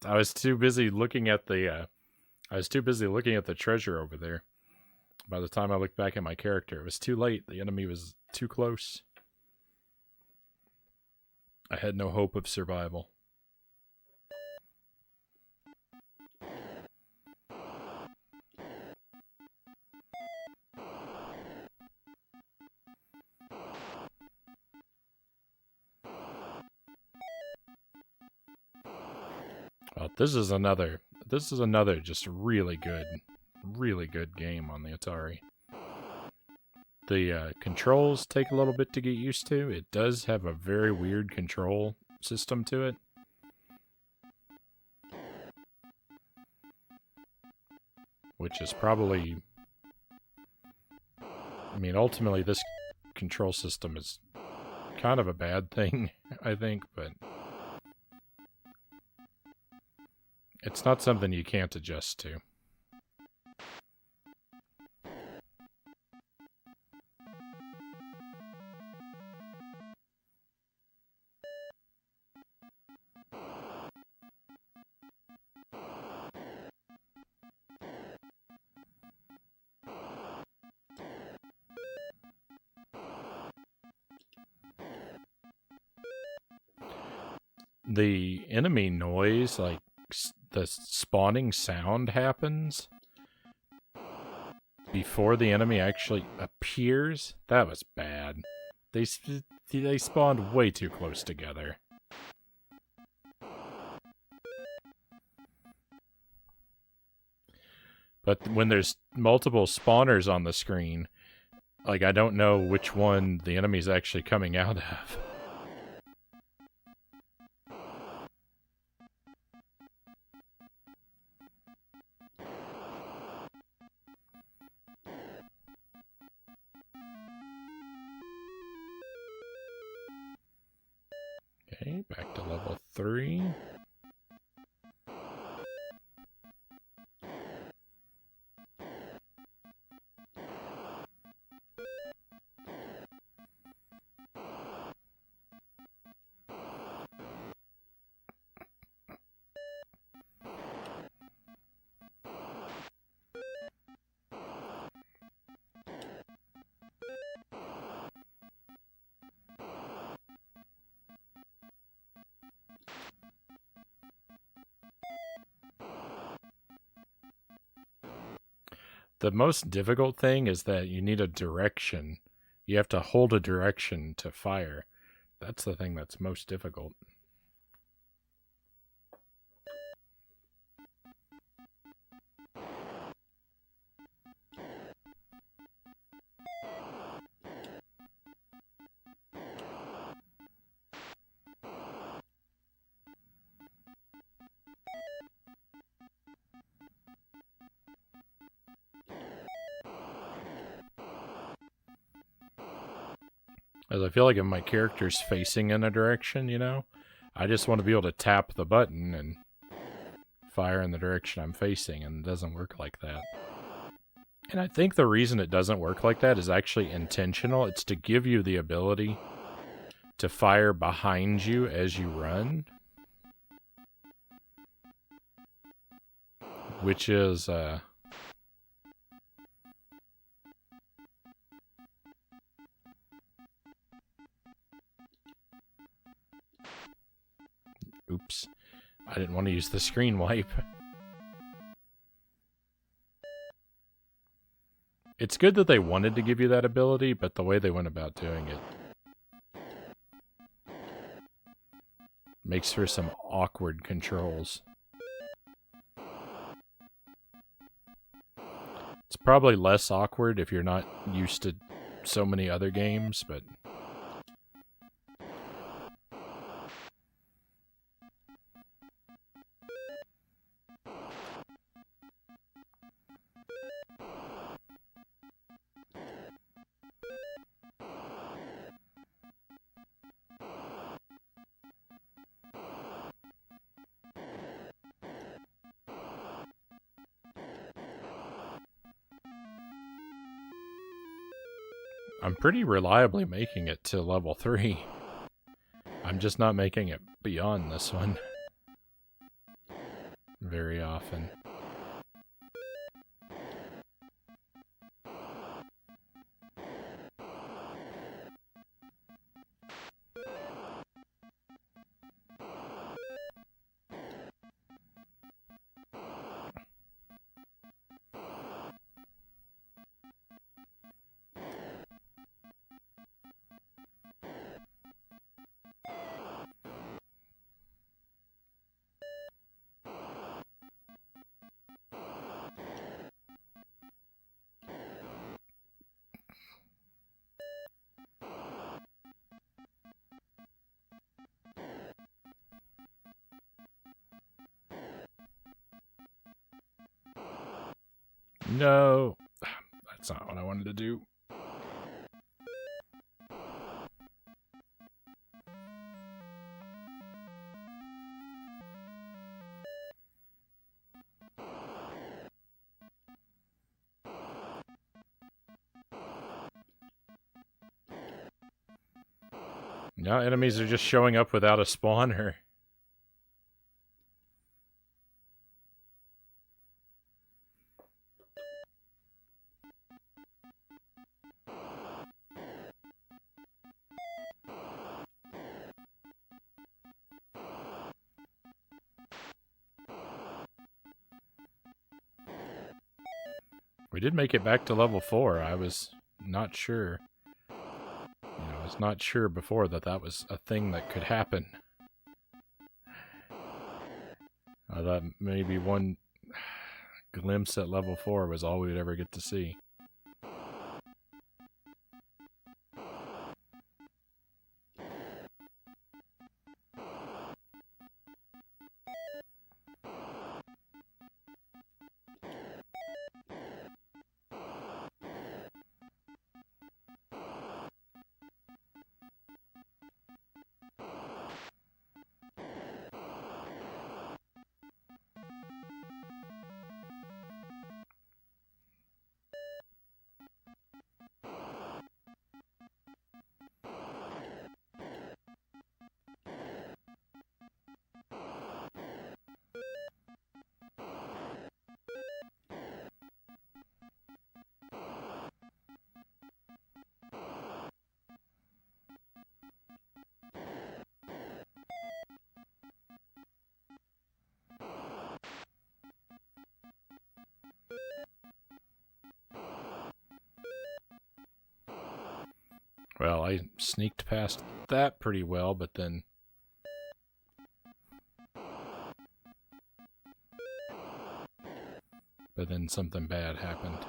I was too busy looking at the treasure over there. By the time I looked back at my character, it was too late. The enemy was too close. I had no hope of survival. Well, this is another just really good game on the Atari. The controls take a little bit to get used to. It does have a very weird control system to it. Which is probably... I mean, ultimately this control system is kind of a bad thing, I think, but... it's not something you can't adjust to. The enemy noise, like the spawning sound happens before the enemy actually appears. That was bad. They spawned way too close together. But when there's multiple spawners on the screen, like, I don't know which one the enemy's actually coming out of. Okay, back to level 3. The most difficult thing is that you need a direction. You have to hold a direction to fire. That's the thing that's most difficult. As I feel like if my character's facing in a direction, you know, I just want to be able to tap the button and fire in the direction I'm facing, and it doesn't work like that. And I think the reason it doesn't work like that is actually intentional. It's to give you the ability to fire behind you as you run, which is oops, I didn't want to use the screen wipe. It's good that they wanted to give you that ability, but the way they went about doing it makes for some awkward controls. It's probably less awkward if you're not used to so many other games, but I'm pretty reliably making it to level 3. I'm just not making it beyond this one very often. No, that's not what I wanted to do. Now enemies are just showing up without a spawner. We did make it back to level 4. I was not sure. I was not sure before that was a thing that could happen. I thought maybe one glimpse at level 4 was all we'd ever get to see. Well, I sneaked past that pretty well, but then something bad happened.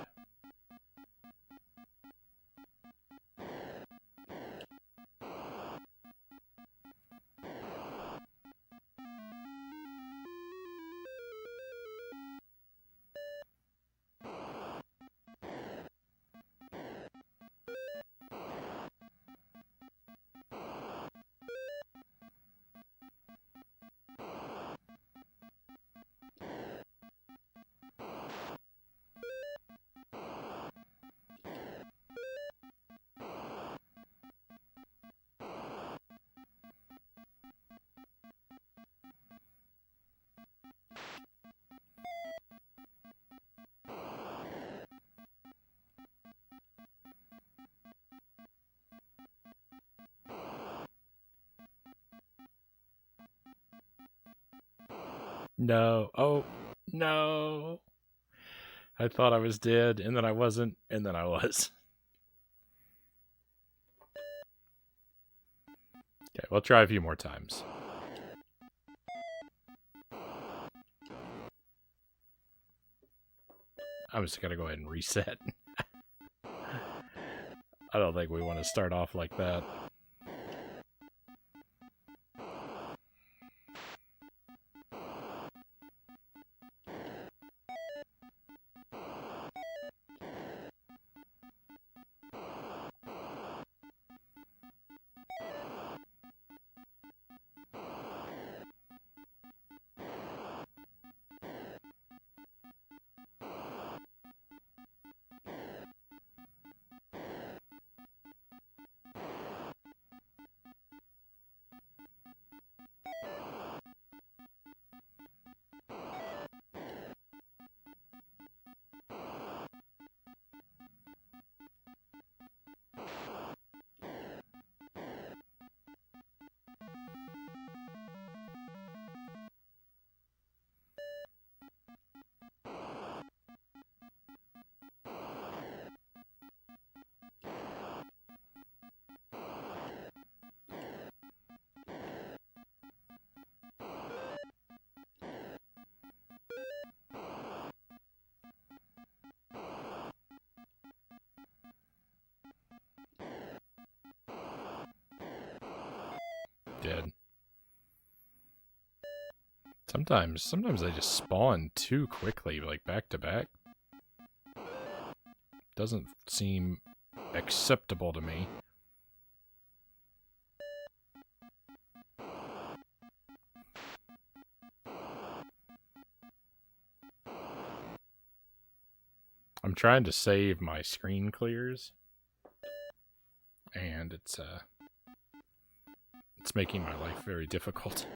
No. Oh, no. I thought I was dead, and then I wasn't, and then I was. Okay, we'll try a few more times. I'm just going to go ahead and reset. I don't think we want to start off like that. Dead. Sometimes they just spawn too quickly, like back to back. Doesn't seem acceptable to me. I'm trying to save my screen clears, and it's making my life very difficult.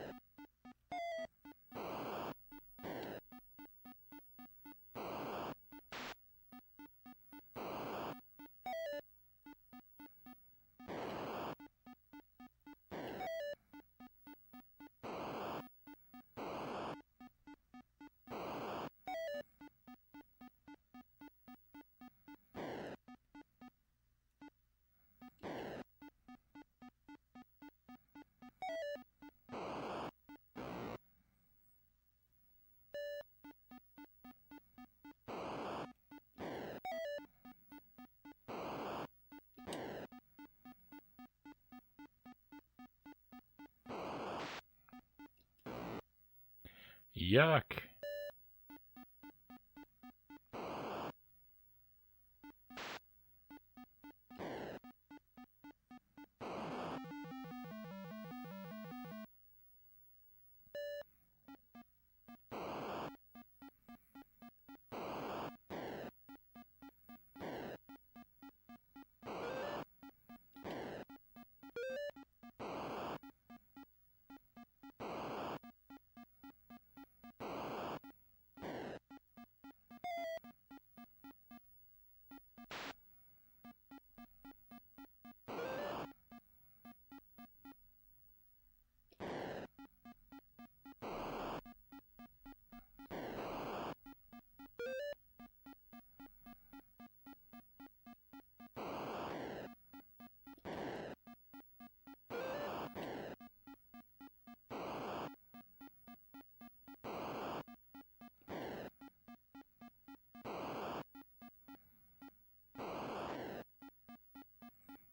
Yuck.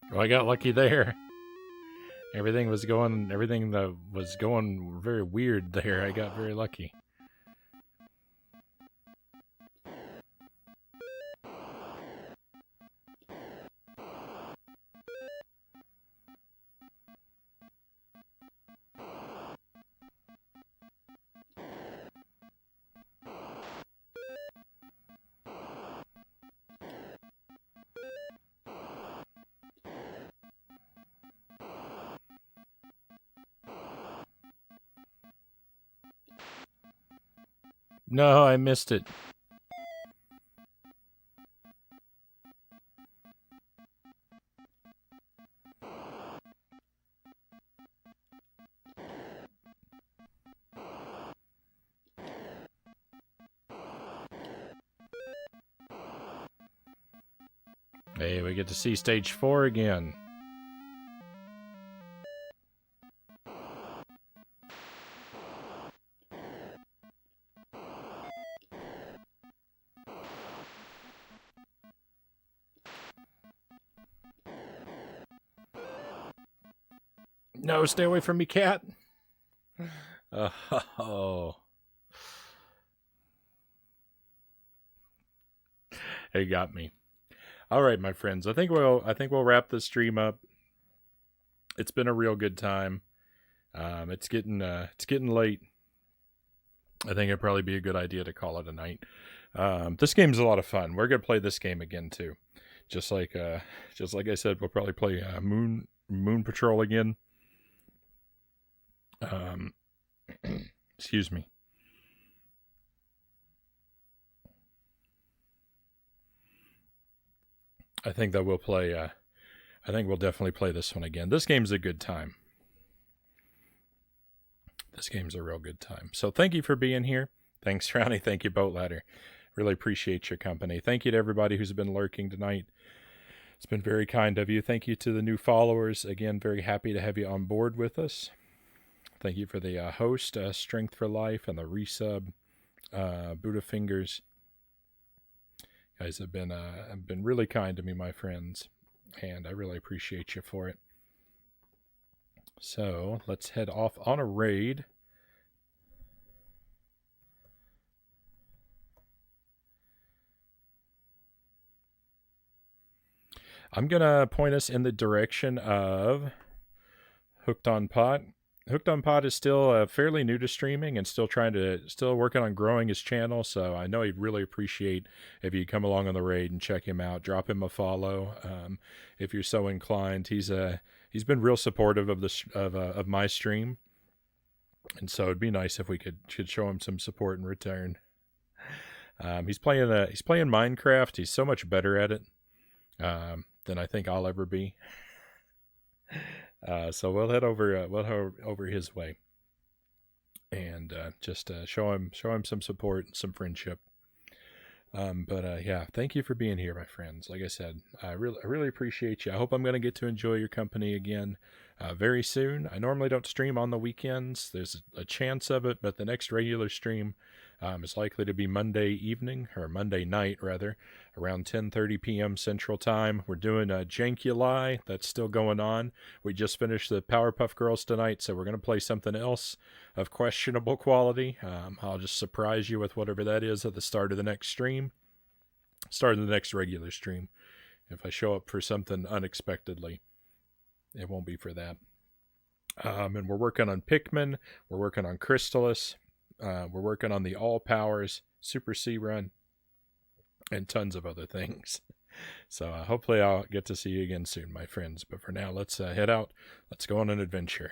Well, I got lucky there. Everything that was going very weird there, I got very lucky. No, I missed it. Hey, we get to see stage 4 again. No, stay away from me, cat. Oh. It got me. All right, my friends. I think we'll wrap this stream up. It's been a real good time. It's getting late. I think it'd probably be a good idea to call it a night. This game's a lot of fun. We're gonna play this game again too. Just like I said, we'll probably play Moon Patrol again. Excuse me. I think that we'll play. I think we'll definitely play this one again. This game's a good time. This game's a real good time. So thank you for being here. Thanks, Frownie. Thank you, Boat Ladder. Really appreciate your company. Thank you to everybody who's been lurking tonight. It's been very kind of you. Thank you to the new followers. Again, very happy to have you on board with us. Thank you for the host, Strength for Life, and the resub, Buddha Fingers. You guys have been really kind to me, my friends, and I really appreciate you for it. So let's head off on a raid. I'm gonna point us in the direction of Hooked on Pot. Hooked on Pot is still fairly new to streaming and still working on growing his channel. So I know he'd really appreciate if you come along on the raid and check him out. Drop him a follow if you're so inclined. He's been real supportive of my stream, and so it'd be nice if we could show him some support in return. He's playing Minecraft. He's so much better at it than I think I'll ever be. So we'll head over his way, and just show him some support and some friendship. But yeah, thank you for being here, my friends. Like I said, I really appreciate you. I hope I'm going to get to enjoy your company again very soon. I normally don't stream on the weekends. There's a chance of it, but the next regular stream is likely to be Monday evening, or Monday night rather, around 10:30 p.m. Central Time. We're doing a Jankulai. That's still going on. We just finished the Powerpuff Girls tonight, so we're going to play something else of questionable quality. I'll just surprise you with whatever that is at the start of the next stream. Start of the next regular stream. If I show up for something unexpectedly, it won't be for that. And we're working on Pikmin. We're working on Crystallis. We're working on the All Powers Super C run and tons of other things. So hopefully I'll get to see you again soon, my friends. But for now, let's head out. Let's go on an adventure.